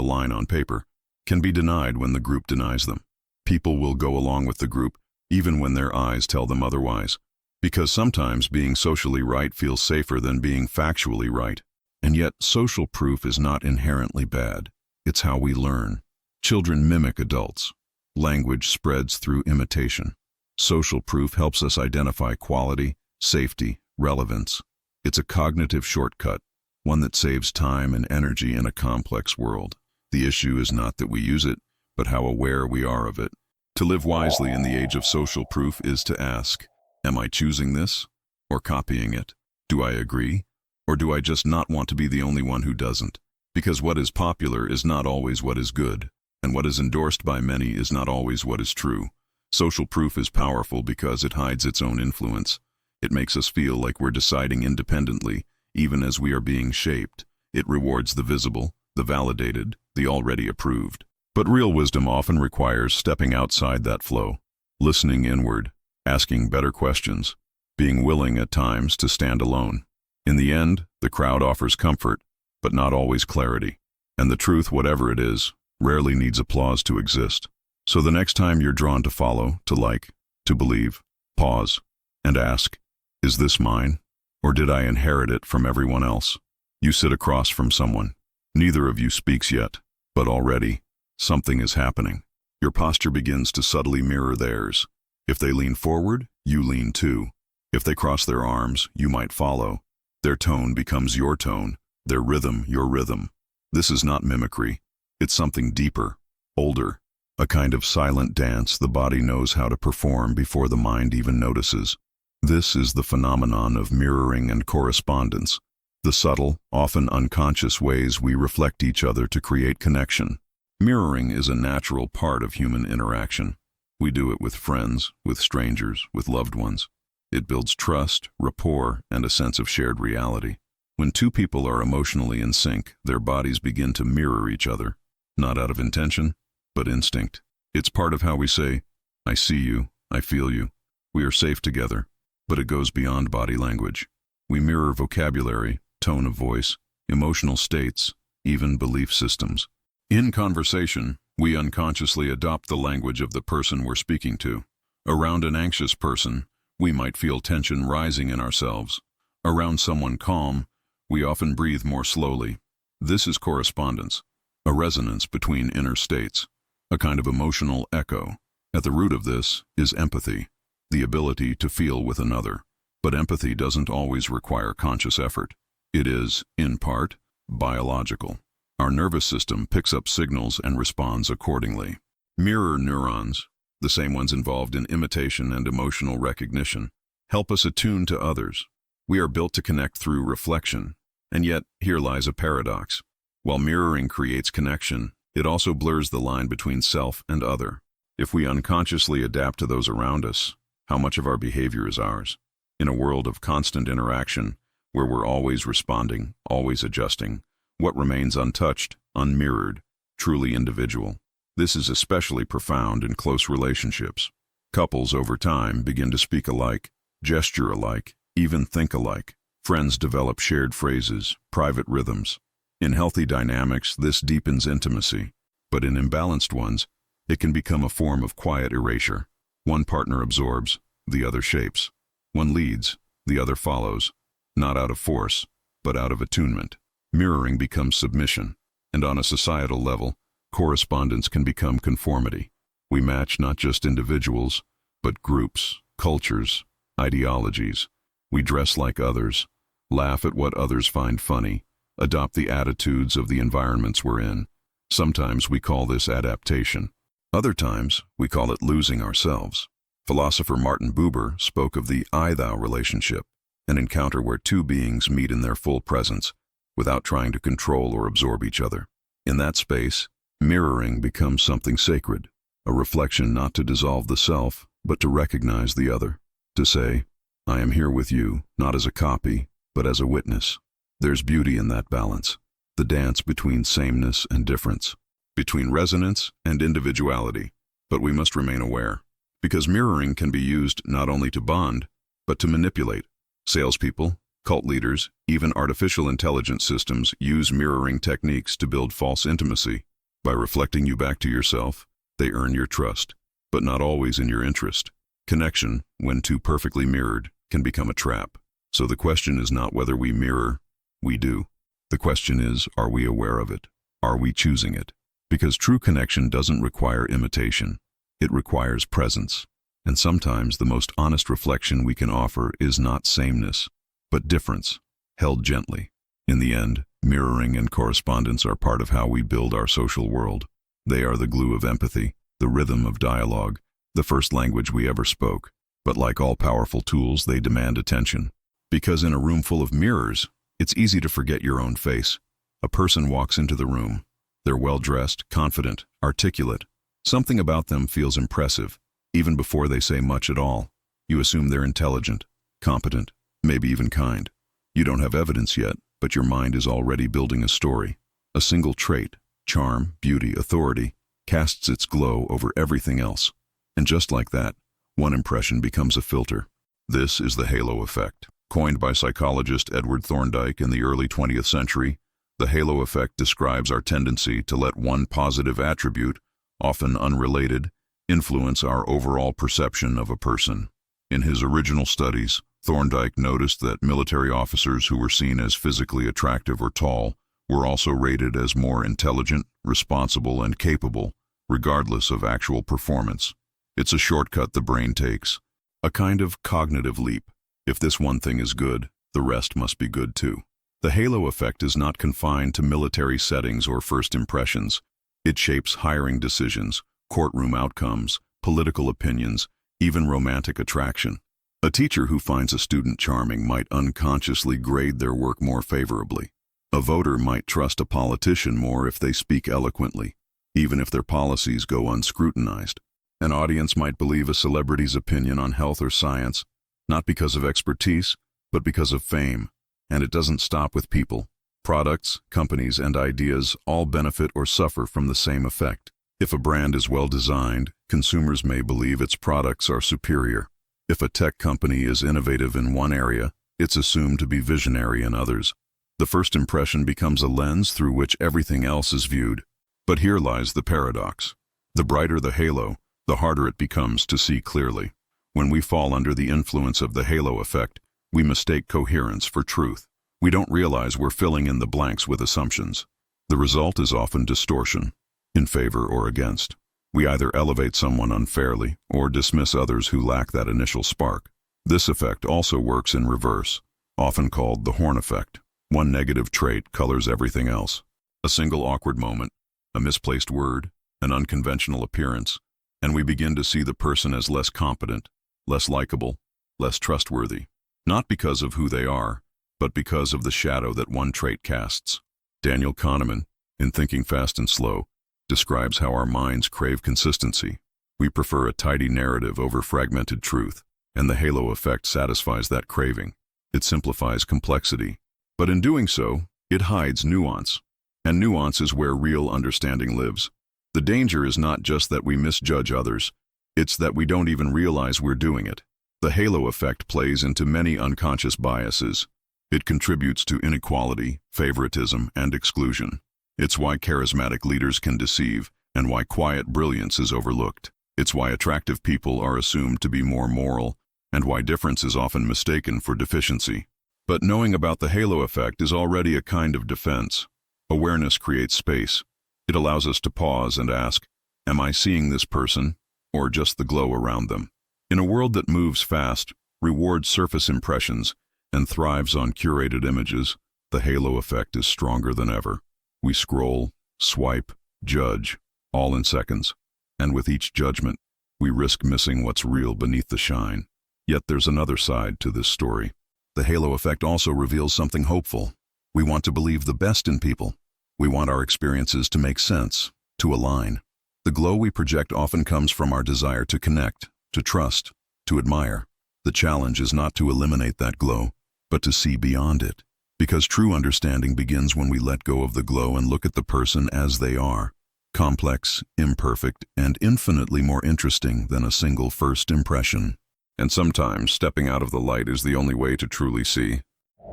line on paper, can be denied when the group denies them. People will go along with the group even when their eyes tell them otherwise, because sometimes being socially right feels safer than being factually right. And yet, social proof is not inherently bad. It's how we learn. Children mimic adults. Language spreads through imitation. Social proof helps us identify quality, safety, relevance. It's a cognitive shortcut, one that saves time and energy in a complex world. The issue is not that we use it, but how aware we are of it. To live wisely in the age of social proof is to ask, am I choosing this or copying it? Do I agree? Or do I just not want to be the only one who doesn't? Because what is popular is not always what is good, and what is endorsed by many is not always what is true. Social proof is powerful because it hides its own influence. It makes us feel like we're deciding independently, even as we are being shaped. It rewards the visible, the validated, the already approved. But real wisdom often requires stepping outside that flow, listening inward, asking better questions, being willing at times to stand alone. In the end, the crowd offers comfort, but not always clarity. And the truth, whatever it is, rarely needs applause to exist. So the next time you're drawn to follow, to like, to believe, pause and ask, is this mine, or did I inherit it from everyone else? You sit across from someone. Neither of you speaks yet, but already, something is happening. Your posture begins to subtly mirror theirs. If they lean forward, you lean too. If they cross their arms, you might follow. Their tone becomes your tone, their rhythm your rhythm. This is not mimicry. It's something deeper, older, a kind of silent dance the body knows how to perform before the mind even notices. This is the phenomenon of mirroring and correspondence, the subtle, often unconscious ways we reflect each other to create connection. Mirroring is a natural part of human interaction. We do it with friends, with strangers, with loved ones. It builds trust, rapport, and a sense of shared reality. When two people are emotionally in sync, their bodies begin to mirror each other, not out of intention, but instinct. It's part of how we say, I see you, I feel you, we are safe together. But it goes beyond body language. We mirror vocabulary, tone of voice, emotional states, even belief systems. In conversation, we unconsciously adopt the language of the person we're speaking to. Around an anxious person, we might feel tension rising in ourselves. Around someone calm, we often breathe more slowly. This is correspondence, a resonance between inner states, a kind of emotional echo. At the root of this is empathy, the ability to feel with another. But empathy doesn't always require conscious effort. It is, in part, biological. Our nervous system picks up signals and responds accordingly. Mirror neurons, the same ones involved in imitation and emotional recognition, help us attune to others. We are built to connect through reflection, and yet here lies a paradox. While mirroring creates connection, it also blurs the line between self and other. If we unconsciously adapt to those around us, how much of our behavior is ours? In a world of constant interaction, where we're always responding, always adjusting, what remains untouched, unmirrored, truly individual? This is especially profound in close relationships. Couples over time begin to speak alike, gesture alike, even think alike. Friends develop shared phrases, private rhythms. In healthy dynamics, this deepens intimacy, but in imbalanced ones, it can become a form of quiet erasure. One partner absorbs, the other shapes. One leads, the other follows, not out of force, but out of attunement. Mirroring becomes submission, and on a societal level, correspondence can become conformity. We match not just individuals, but groups, cultures, ideologies. We dress like others, laugh at what others find funny, adopt the attitudes of the environments we're in. Sometimes we call this adaptation. Other times, we call it losing ourselves. Philosopher Martin Buber spoke of the I-thou relationship, an encounter where two beings meet in their full presence, without trying to control or absorb each other. In that space, mirroring becomes something sacred, a reflection not to dissolve the self, but to recognize the other. To say, I am here with you, not as a copy, but as a witness. There's beauty in that balance, the dance between sameness and difference, between resonance and individuality. But we must remain aware, because mirroring can be used not only to bond, but to manipulate. Salespeople, cult leaders, even artificial intelligence systems use mirroring techniques to build false intimacy. By reflecting you back to yourself, they earn your trust, but not always in your interest. Connection, when too perfectly mirrored, can become a trap. So the question is not whether we mirror, we do. The question is, are we aware of it? Are we choosing it? Because true connection doesn't require imitation. It requires presence. And sometimes the most honest reflection we can offer is not sameness, but difference, held gently. In the end, mirroring and correspondence are part of how we build our social world. They are the glue of empathy, the rhythm of dialogue, the first language we ever spoke. But like all powerful tools, they demand attention. Because in a room full of mirrors, it's easy to forget your own face. A person walks into the room. They're well-dressed, confident, articulate. Something about them feels impressive, even before they say much at all. You assume they're intelligent, competent, maybe even kind. You don't have evidence yet, but your mind is already building a story. A single trait, charm, beauty, authority, casts its glow over everything else. And just like that, one impression becomes a filter. This is the halo effect. Coined by psychologist Edward Thorndike in the early 20th century, the halo effect describes our tendency to let one positive attribute, often unrelated, influence our overall perception of a person. In his original studies, Thorndike noticed that military officers who were seen as physically attractive or tall were also rated as more intelligent, responsible, and capable, regardless of actual performance. It's a shortcut the brain takes, a kind of cognitive leap. If this one thing is good, the rest must be good too. The halo effect is not confined to military settings or first impressions. It shapes hiring decisions, courtroom outcomes, political opinions, even romantic attraction. A teacher who finds a student charming might unconsciously grade their work more favorably. A voter might trust a politician more if they speak eloquently, even if their policies go unscrutinized. An audience might believe a celebrity's opinion on health or science, not because of expertise, but because of fame. And it doesn't stop with people. Products, companies, and ideas all benefit or suffer from the same effect. If a brand is well designed, consumers may believe its products are superior. If a tech company is innovative in one area, it's assumed to be visionary in others. The first impression becomes a lens through which everything else is viewed. But here lies the paradox. The brighter the halo, the harder it becomes to see clearly. When we fall under the influence of the halo effect, we mistake coherence for truth. We don't realize we're filling in the blanks with assumptions. The result is often distortion, in favor or against. We either elevate someone unfairly or dismiss others who lack that initial spark. This effect also works in reverse, often called the horn effect. One negative trait colors everything else. A single awkward moment, a misplaced word, an unconventional appearance, and we begin to see the person as less competent, less likable, less trustworthy. Not because of who they are, but because of the shadow that one trait casts. Daniel Kahneman, in Thinking Fast and Slow, describes how our minds crave consistency. We prefer a tidy narrative over fragmented truth, and the halo effect satisfies that craving. It simplifies complexity, but in doing so, it hides nuance. And nuance is where real understanding lives. The danger is not just that we misjudge others, it's that we don't even realize we're doing it. The halo effect plays into many unconscious biases. It contributes to inequality, favoritism, and exclusion. It's why charismatic leaders can deceive, and why quiet brilliance is overlooked. It's why attractive people are assumed to be more moral, and why difference is often mistaken for deficiency. But knowing about the halo effect is already a kind of defense. Awareness creates space. It allows us to pause and ask, am I seeing this person, or just the glow around them? In a world that moves fast, rewards surface impressions, and thrives on curated images, the halo effect is stronger than ever. We scroll, swipe, judge, all in seconds. And with each judgment, we risk missing what's real beneath the shine. Yet there's another side to this story. The halo effect also reveals something hopeful. We want to believe the best in people. We want our experiences to make sense, to align. The glow we project often comes from our desire to connect, to trust, to admire. The challenge is not to eliminate that glow, but to see beyond it. Because true understanding begins when we let go of the glow and look at the person as they are. Complex, imperfect, and infinitely more interesting than a single first impression. And sometimes stepping out of the light is the only way to truly see.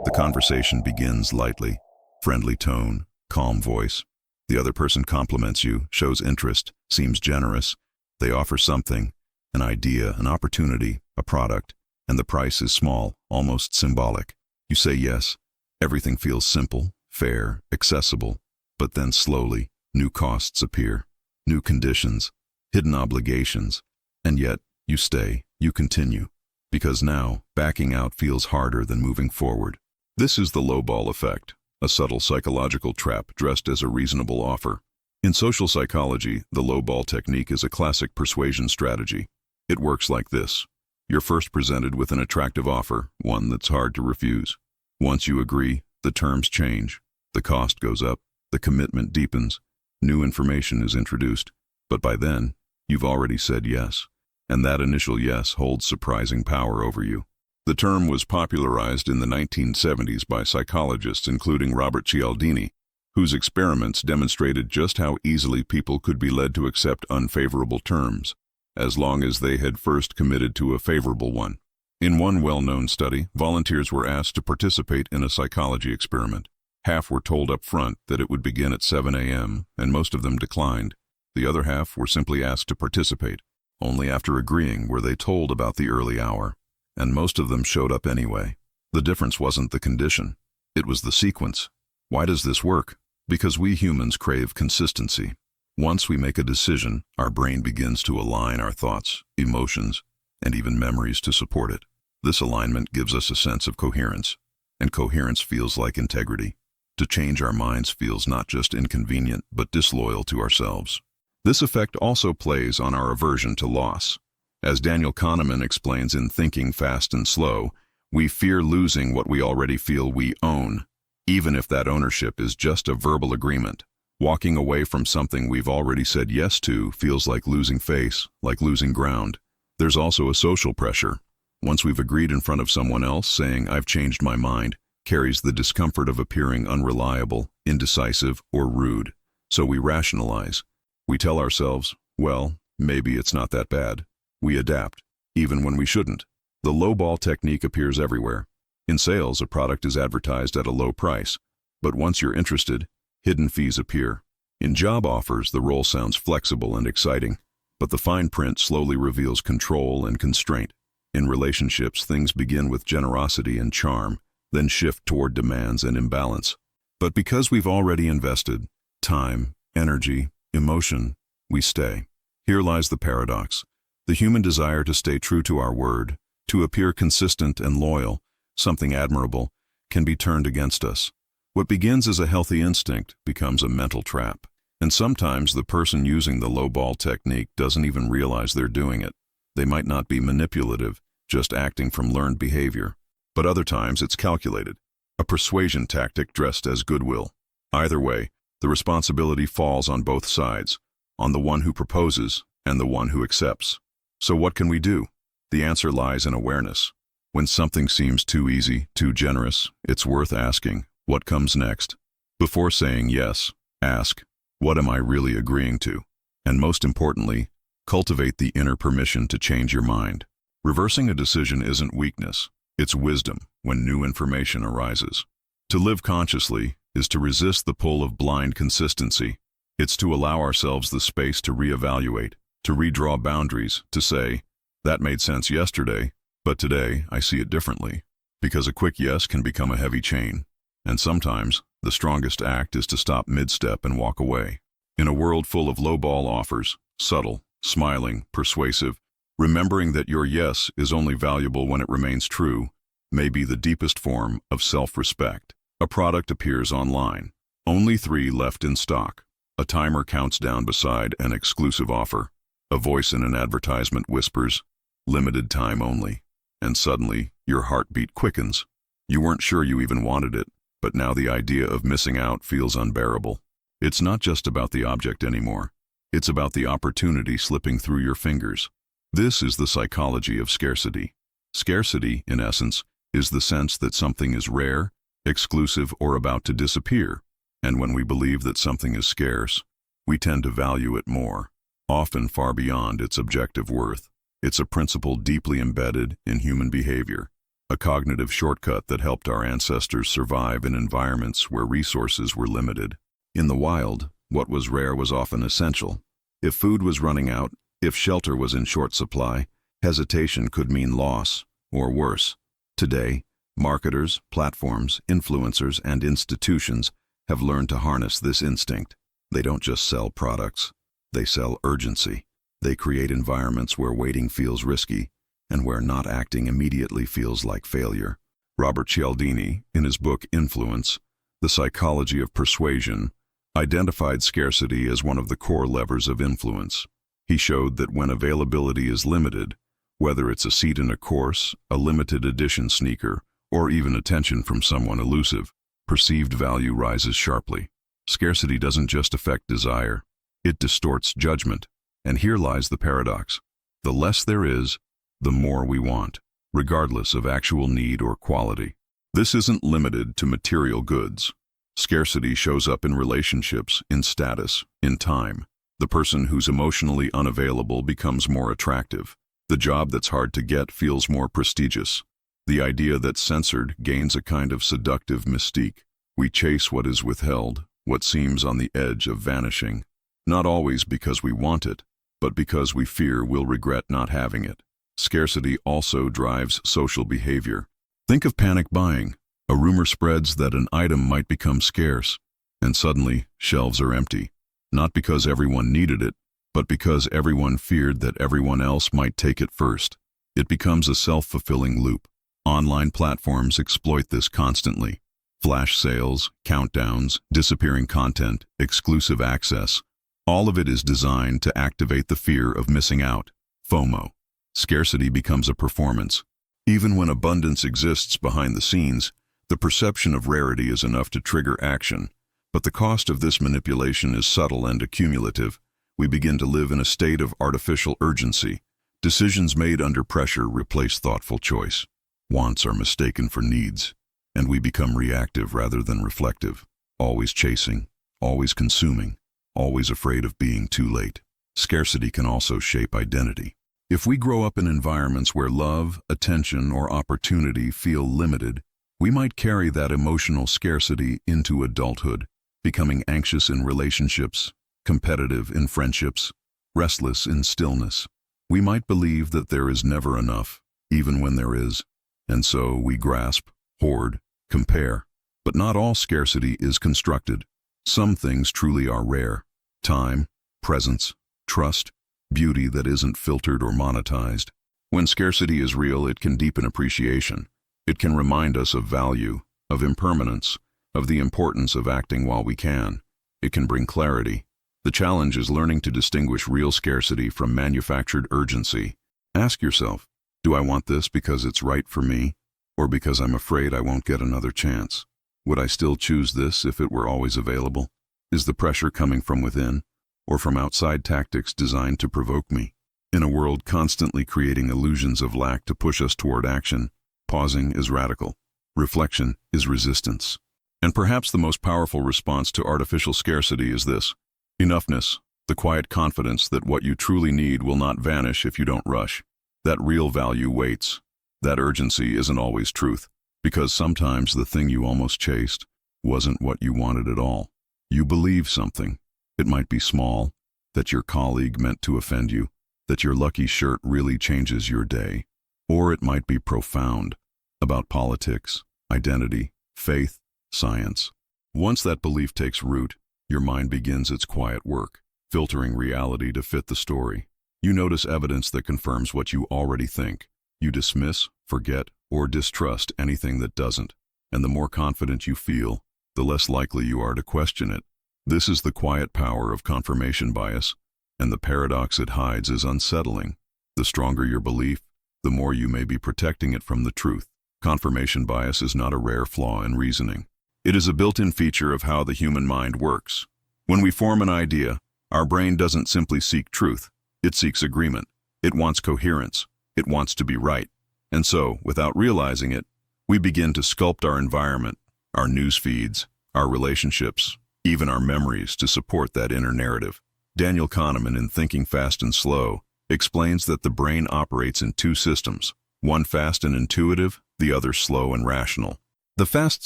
The conversation begins lightly. Friendly tone, calm voice. The other person compliments you, shows interest, seems generous. They offer something, an idea, an opportunity, a product, and the price is small, almost symbolic. You say yes. Everything feels simple, fair, accessible. But then slowly, new costs appear, new conditions, hidden obligations. And yet, you stay, you continue. Because now, backing out feels harder than moving forward. This is the lowball effect. A subtle psychological trap dressed as a reasonable offer. In social psychology, the lowball technique is a classic persuasion strategy. It works like this. You're first presented with an attractive offer, one that's hard to refuse. Once you agree, the terms change. The cost goes up. The commitment deepens. New information is introduced. But by then, you've already said yes. And that initial yes holds surprising power over you. The term was popularized in the 1970s by psychologists including Robert Cialdini, whose experiments demonstrated just how easily people could be led to accept unfavorable terms, as long as they had first committed to a favorable one. In one well-known study, volunteers were asked to participate in a psychology experiment. Half were told up front that it would begin at 7 a.m., and most of them declined. The other half were simply asked to participate. Only after agreeing were they told about the early hour. And most of them showed up anyway. The difference wasn't the condition. It was the sequence. Why does this work? Because we humans crave consistency. Once we make a decision, our brain begins to align our thoughts, emotions, and even memories to support it. This alignment gives us a sense of coherence, and coherence feels like integrity. To change our minds feels not just inconvenient, but disloyal to ourselves. This effect also plays on our aversion to loss. As Daniel Kahneman explains in Thinking Fast and Slow, we fear losing what we already feel we own, even if that ownership is just a verbal agreement. Walking away from something we've already said yes to feels like losing face, like losing ground. There's also a social pressure. Once we've agreed in front of someone else, saying, "I've changed my mind," carries the discomfort of appearing unreliable, indecisive, or rude. So we rationalize. We tell ourselves, well, maybe it's not that bad. We adapt, even when we shouldn't. The lowball technique appears everywhere. In sales, a product is advertised at a low price, but once you're interested, hidden fees appear. In job offers, the role sounds flexible and exciting, but the fine print slowly reveals control and constraint. In relationships, things begin with generosity and charm, then shift toward demands and imbalance. But because we've already invested time, energy, emotion, we stay. Here lies the paradox. The human desire to stay true to our word, to appear consistent and loyal, something admirable, can be turned against us. What begins as a healthy instinct becomes a mental trap. And sometimes the person using the lowball technique doesn't even realize they're doing it. They might not be manipulative, just acting from learned behavior. But other times it's calculated, a persuasion tactic dressed as goodwill. Either way, the responsibility falls on both sides, on the one who proposes and the one who accepts. So what can we do? The answer lies in awareness. When something seems too easy, too generous, it's worth asking, what comes next? Before saying yes, ask, what am I really agreeing to? And most importantly, cultivate the inner permission to change your mind. Reversing a decision isn't weakness, it's wisdom when new information arises. To live consciously is to resist the pull of blind consistency. It's to allow ourselves the space to reevaluate, to redraw boundaries, to say, that made sense yesterday, but today I see it differently. Because a quick yes can become a heavy chain, and sometimes the strongest act is to stop mid-step and walk away. In a world full of low-ball offers, subtle, smiling, persuasive, remembering that your yes is only valuable when it remains true may be the deepest form of self-respect. A product appears online. Only 3 left in stock. A timer counts down beside an exclusive offer. A voice in an advertisement whispers, limited time only. And suddenly, your heartbeat quickens. You weren't sure you even wanted it, but now the idea of missing out feels unbearable. It's not just about the object anymore. It's about the opportunity slipping through your fingers. This is the psychology of scarcity. Scarcity, in essence, is the sense that something is rare, exclusive, or about to disappear. And when we believe that something is scarce, we tend to value it more, often far beyond its objective worth. It's a principle deeply embedded in human behavior, a cognitive shortcut that helped our ancestors survive in environments where resources were limited. In the wild, what was rare was often essential. If food was running out, if shelter was in short supply, hesitation could mean loss, or worse. Today, marketers, platforms, influencers, and institutions have learned to harness this instinct. They don't just sell products, they sell urgency. They create environments where waiting feels risky and where not acting immediately feels like failure. Robert Cialdini, in his book Influence, The Psychology of Persuasion, identified scarcity as one of the core levers of influence. He showed that when availability is limited, whether it's a seat in a course, a limited edition sneaker, or even attention from someone elusive, perceived value rises sharply. Scarcity doesn't just affect desire, it distorts judgment. And here lies the paradox. The less there is, the more we want, regardless of actual need or quality. This isn't limited to material goods. Scarcity shows up in relationships, in status, in time. The person who's emotionally unavailable becomes more attractive. The job that's hard to get feels more prestigious. The idea that's censored gains a kind of seductive mystique. We chase what is withheld, what seems on the edge of vanishing, not always because we want it, but because we fear we'll regret not having it. Scarcity also drives social behavior. Think of panic buying. A rumor spreads that an item might become scarce, and suddenly shelves are empty. Not because everyone needed it, but because everyone feared that everyone else might take it first. It becomes a self-fulfilling loop. Online platforms exploit this constantly. Flash sales, countdowns, disappearing content, exclusive access. All of it is designed to activate the fear of missing out, FOMO. Scarcity becomes a performance. Even when abundance exists behind the scenes, the perception of rarity is enough to trigger action. But the cost of this manipulation is subtle and accumulative. We begin to live in a state of artificial urgency. Decisions made under pressure replace thoughtful choice. Wants are mistaken for needs, and we become reactive rather than reflective, always chasing, always consuming, always afraid of being too late. Scarcity can also shape identity. If we grow up in environments where love, attention, or opportunity feel limited, we might carry that emotional scarcity into adulthood, becoming anxious in relationships, competitive in friendships, restless in stillness. We might believe that there is never enough, even when there is, and so we grasp, hoard, compare. But not all scarcity is constructed. Some things truly are rare. Time, presence, trust, beauty that isn't filtered or monetized. When scarcity is real, it can deepen appreciation. It can remind us of value, of impermanence, of the importance of acting while we can. It can bring clarity. The challenge is learning to distinguish real scarcity from manufactured urgency. Ask yourself, do I want this because it's right for me, or because I'm afraid I won't get another chance? Would I still choose this if it were always available? Is the pressure coming from within, or from outside tactics designed to provoke me? In a world constantly creating illusions of lack to push us toward action, pausing is radical. Reflection is resistance. And perhaps the most powerful response to artificial scarcity is this: enoughness. The quiet confidence that what you truly need will not vanish if you don't rush. That real value waits. That urgency isn't always truth, because sometimes the thing you almost chased wasn't what you wanted at all. You believe something. It might be small, that your colleague meant to offend you, that your lucky shirt really changes your day. Or it might be profound, about politics, identity, faith, science. Once that belief takes root, your mind begins its quiet work, filtering reality to fit the story. You notice evidence that confirms what you already think. You dismiss, forget, or distrust anything that doesn't. And the more confident you feel, the less likely you are to question it. This is the quiet power of confirmation bias, and the paradox it hides is unsettling. The stronger your belief, the more you may be protecting it from the truth. Confirmation bias is not a rare flaw in reasoning. It is a built-in feature of how the human mind works. When we form an idea, our brain doesn't simply seek truth. It seeks agreement. It wants coherence. It wants to be right. And so, without realizing it, we begin to sculpt our environment, our news feeds, our relationships, even our memories to support that inner narrative. Daniel Kahneman, in Thinking Fast and Slow, explains that the brain operates in two systems, one fast and intuitive, the other slow and rational. The fast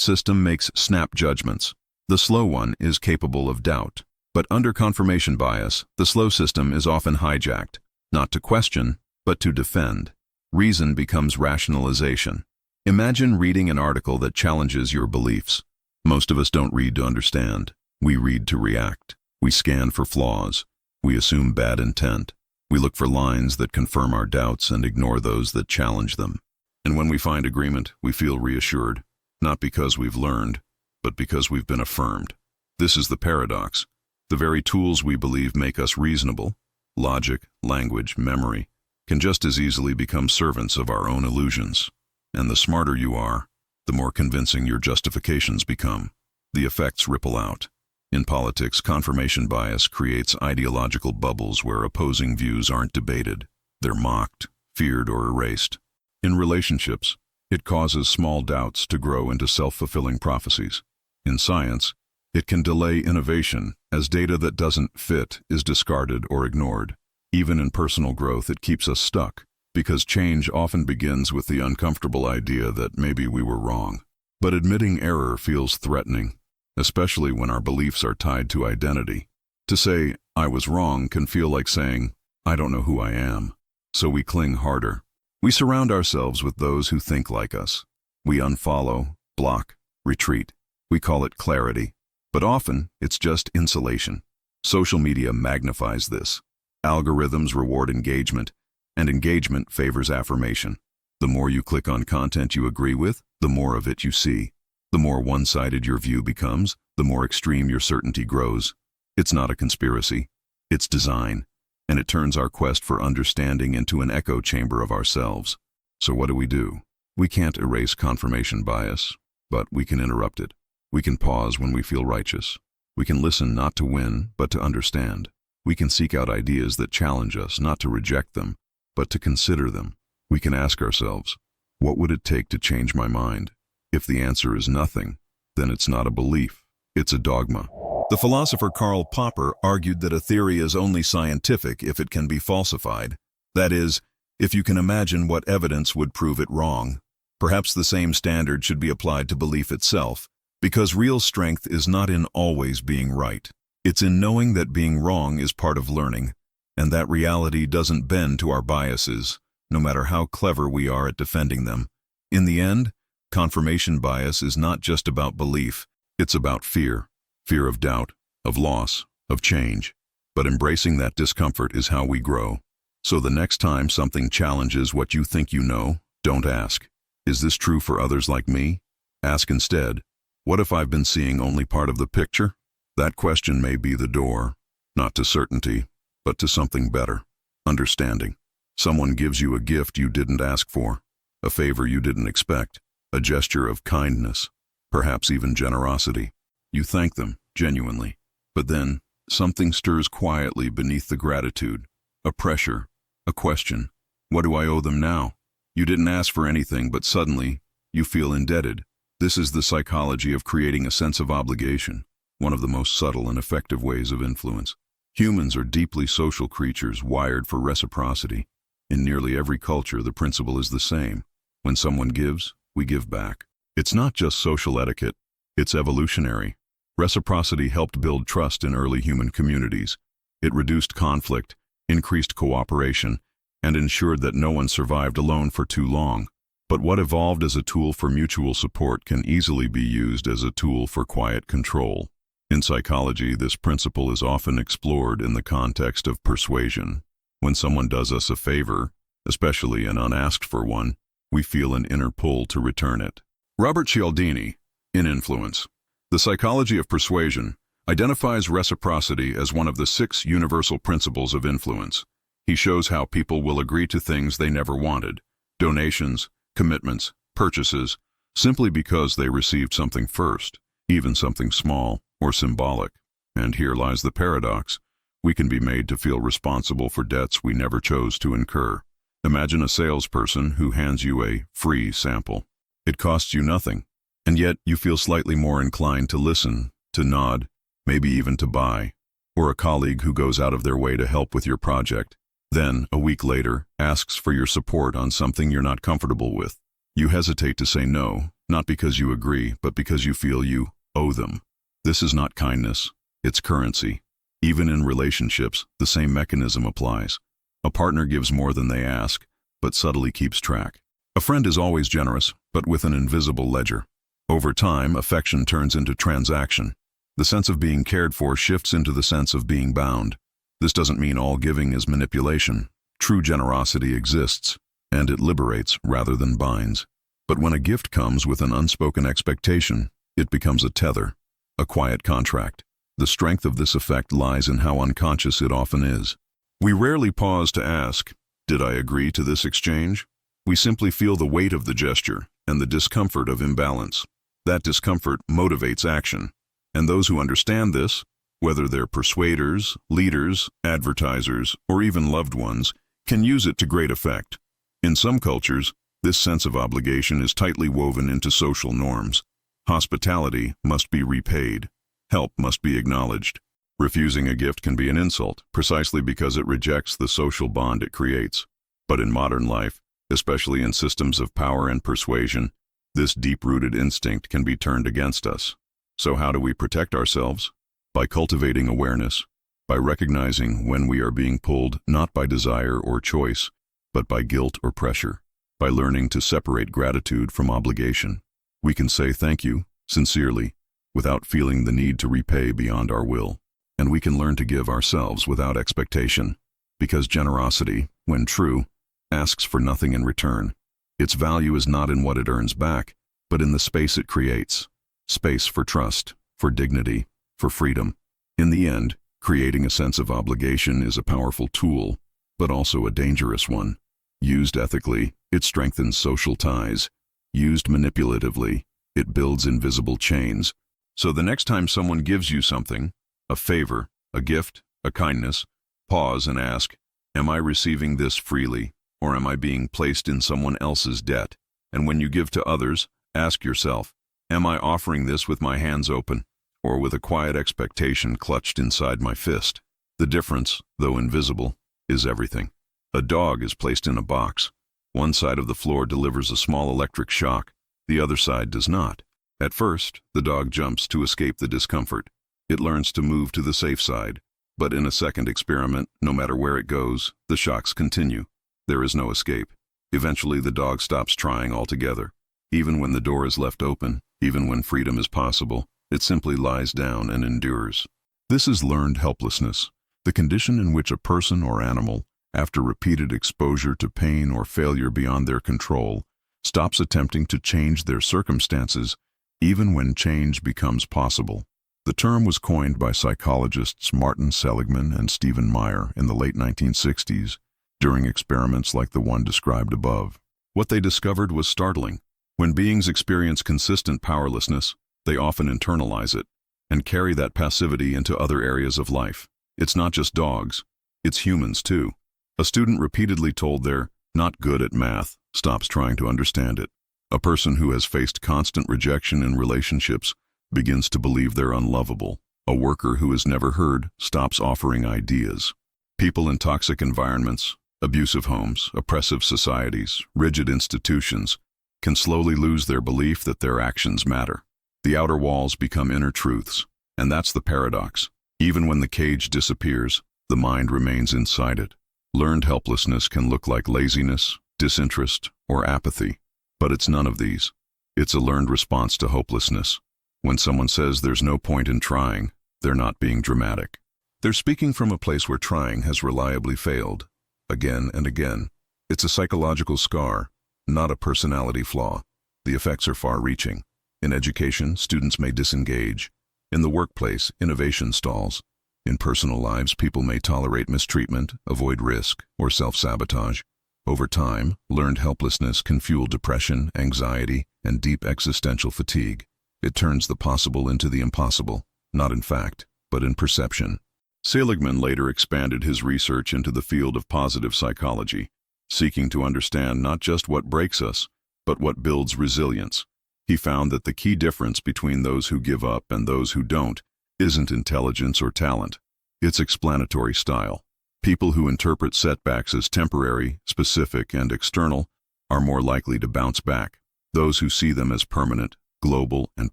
system makes snap judgments. The slow one is capable of doubt. But under confirmation bias, the slow system is often hijacked, not to question, but to defend. Reason becomes rationalization. Imagine reading an article that challenges your beliefs. Most of us don't read to understand. We read to react. We scan for flaws. We assume bad intent. We look for lines that confirm our doubts and ignore those that challenge them. And when we find agreement, we feel reassured, not because we've learned, but because we've been affirmed. This is the paradox. The very tools we believe make us reasonable, logic, language, memory, can just as easily become servants of our own illusions. And the smarter you are, the more convincing your justifications become. The effects ripple out. In politics, confirmation bias creates ideological bubbles where opposing views aren't debated. They're mocked, feared, or erased. In relationships, it causes small doubts to grow into self-fulfilling prophecies. In science, it can delay innovation as data that doesn't fit is discarded or ignored. Even in personal growth, it keeps us stuck, because change often begins with the uncomfortable idea that maybe we were wrong. But admitting error feels threatening, especially when our beliefs are tied to identity. To say, "I was wrong," can feel like saying, "I don't know who I am." So we cling harder. We surround ourselves with those who think like us. We unfollow, block, retreat. We call it clarity. But often, it's just insulation. Social media magnifies this. Algorithms reward engagement, and engagement favors affirmation. The more you click on content you agree with, the more of it you see. The more one-sided your view becomes, the more extreme your certainty grows. It's not a conspiracy. It's design. And it turns our quest for understanding into an echo chamber of ourselves. So what do? We can't erase confirmation bias, but we can interrupt it. We can pause when we feel righteous. We can listen not to win, but to understand. We can seek out ideas that challenge us, not to reject them, but to consider them. We can ask ourselves, what would it take to change my mind? If the answer is nothing, then it's not a belief, it's a dogma. The philosopher Karl Popper argued that a theory is only scientific if it can be falsified. That is, if you can imagine what evidence would prove it wrong. Perhaps the same standard should be applied to belief itself, because real strength is not in always being right. It's in knowing that being wrong is part of learning, and that reality doesn't bend to our biases, no matter how clever we are at defending them. In the end, confirmation bias is not just about belief, it's about fear. Fear of doubt, of loss, of change. But embracing that discomfort is how we grow. So the next time something challenges what you think you know, don't ask, "Is this true for others like me?" Ask instead, "What if I've been seeing only part of the picture?" That question may be the door, not to certainty, but to something better. Understanding. Someone gives you a gift you didn't ask for, a favor you didn't expect, a gesture of kindness, perhaps even generosity. You thank them, genuinely. But then, something stirs quietly beneath the gratitude. A pressure, a question. What do I owe them now? You didn't ask for anything, but suddenly, you feel indebted. This is the psychology of creating a sense of obligation, one of the most subtle and effective ways of influence. Humans are deeply social creatures wired for reciprocity. In nearly every culture, the principle is the same. When someone gives, we give back. It's not just social etiquette, it's evolutionary. Reciprocity helped build trust in early human communities. It reduced conflict, increased cooperation, and ensured that no one survived alone for too long. But what evolved as a tool for mutual support can easily be used as a tool for quiet control. In psychology, this principle is often explored in the context of persuasion. When someone does us a favor, especially an unasked for one, we feel an inner pull to return it. Robert Cialdini, in Influence, The Psychology of Persuasion, identifies reciprocity as one of the 6 universal principles of influence. He shows how people will agree to things they never wanted, donations, commitments, purchases, simply because they received something first, even something small or symbolic. And here lies the paradox. We can be made to feel responsible for debts we never chose to incur. Imagine a salesperson who hands you a free sample. It costs you nothing, and yet you feel slightly more inclined to listen, to nod, maybe even to buy. Or a colleague who goes out of their way to help with your project, then, a week later, asks for your support on something you're not comfortable with. You hesitate to say no, not because you agree, but because you feel you owe them. This is not kindness, it's currency. Even in relationships, the same mechanism applies. A partner gives more than they ask, but subtly keeps track. A friend is always generous, but with an invisible ledger. Over time, affection turns into transaction. The sense of being cared for shifts into the sense of being bound. This doesn't mean all giving is manipulation. True generosity exists, and it liberates rather than binds. But when a gift comes with an unspoken expectation, it becomes a tether, a quiet contract. The strength of this effect lies in how unconscious it often is. We rarely pause to ask, did I agree to this exchange? We simply feel the weight of the gesture and the discomfort of imbalance. That discomfort motivates action. And those who understand this, whether they're persuaders, leaders, advertisers, or even loved ones, can use it to great effect. In some cultures, this sense of obligation is tightly woven into social norms. Hospitality must be repaid. Help must be acknowledged. Refusing a gift can be an insult, precisely because it rejects the social bond it creates. But in modern life, especially in systems of power and persuasion, this deep-rooted instinct can be turned against us. So how do we protect ourselves? By cultivating awareness, by recognizing when we are being pulled not by desire or choice, but by guilt or pressure, by learning to separate gratitude from obligation. We can say thank you, sincerely, without feeling the need to repay beyond our will. And we can learn to give ourselves without expectation, because generosity, when true, asks for nothing in return. Its value is not in what it earns back, but in the space it creates. Space for trust, for dignity, for freedom. In the end, creating a sense of obligation is a powerful tool, but also a dangerous one. Used ethically, it strengthens social ties. Used manipulatively, it builds invisible chains. So the next time someone gives you something, a favor, a gift, a kindness, pause and ask, am I receiving this freely, or am I being placed in someone else's debt? And when you give to others, ask yourself, am I offering this with my hands open, or with a quiet expectation clutched inside my fist? The difference, though invisible, is everything. A dog is placed in a box. One side of the floor delivers a small electric shock, the other side does not. At first, the dog jumps to escape the discomfort. It learns to move to the safe side. But in a second experiment, no matter where it goes, the shocks continue. There is no escape. Eventually, the dog stops trying altogether. Even when the door is left open, even when freedom is possible, it simply lies down and endures. This is learned helplessness, the condition in which a person or animal, after repeated exposure to pain or failure beyond their control, stops attempting to change their circumstances, even when change becomes possible. The term was coined by psychologists Martin Seligman and Stephen Meyer in the late 1960s, during experiments like the one described above. What they discovered was startling. When beings experience consistent powerlessness, they often internalize it and carry that passivity into other areas of life. It's not just dogs, it's humans too. A student repeatedly told they're not good at math stops trying to understand it. A person who has faced constant rejection in relationships begins to believe they're unlovable. A worker who is never heard stops offering ideas. People in toxic environments, abusive homes, oppressive societies, rigid institutions, can slowly lose their belief that their actions matter. The outer walls become inner truths, and that's the paradox. Even when the cage disappears, the mind remains inside it. Learned helplessness can look like laziness, disinterest, or apathy, but it's none of these. It's a learned response to hopelessness. When someone says there's no point in trying, they're not being dramatic. They're speaking from a place where trying has reliably failed, again and again. It's a psychological scar, not a personality flaw. The effects are far-reaching. In education, students may disengage. In the workplace, innovation stalls. In personal lives, people may tolerate mistreatment, avoid risk, or self-sabotage. Over time, learned helplessness can fuel depression, anxiety, and deep existential fatigue. It turns the possible into the impossible, not in fact, but in perception. Seligman later expanded his research into the field of positive psychology, seeking to understand not just what breaks us, but what builds resilience. He found that the key difference between those who give up and those who don't isn't intelligence or talent. It's explanatory style. People who interpret setbacks as temporary, specific, and external are more likely to bounce back. Those who see them as permanent, global, and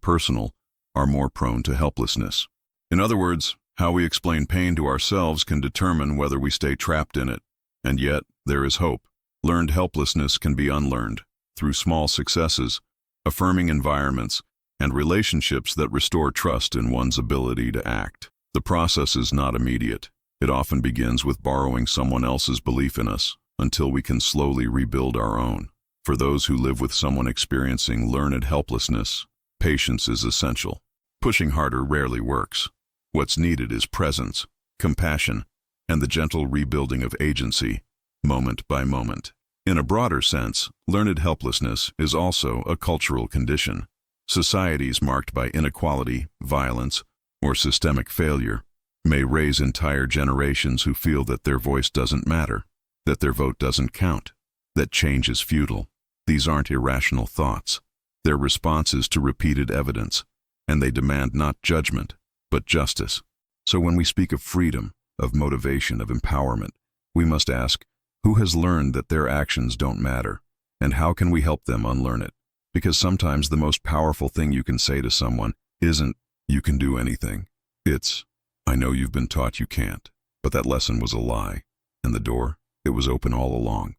personal are more prone to helplessness. In other words, how we explain pain to ourselves can determine whether we stay trapped in it. And yet, there is hope. Learned helplessness can be unlearned through small successes, affirming environments, and relationships that restore trust in one's ability to act. The process is not immediate. It often begins with borrowing someone else's belief in us until we can slowly rebuild our own. For those who live with someone experiencing learned helplessness, patience is essential. Pushing harder rarely works. What's needed is presence, compassion, and the gentle rebuilding of agency, moment by moment. In a broader sense, learned helplessness is also a cultural condition. Societies marked by inequality, violence, or systemic failure may raise entire generations who feel that their voice doesn't matter, that their vote doesn't count, that change is futile. These aren't irrational thoughts. They're responses to repeated evidence, and they demand not judgment, but justice. So when we speak of freedom, of motivation, of empowerment, we must ask, who has learned that their actions don't matter, and how can we help them unlearn it? Because sometimes the most powerful thing you can say to someone isn't, "You can do anything." It's, "I know you've been taught you can't, but that lesson was a lie, and the door, it was open all along."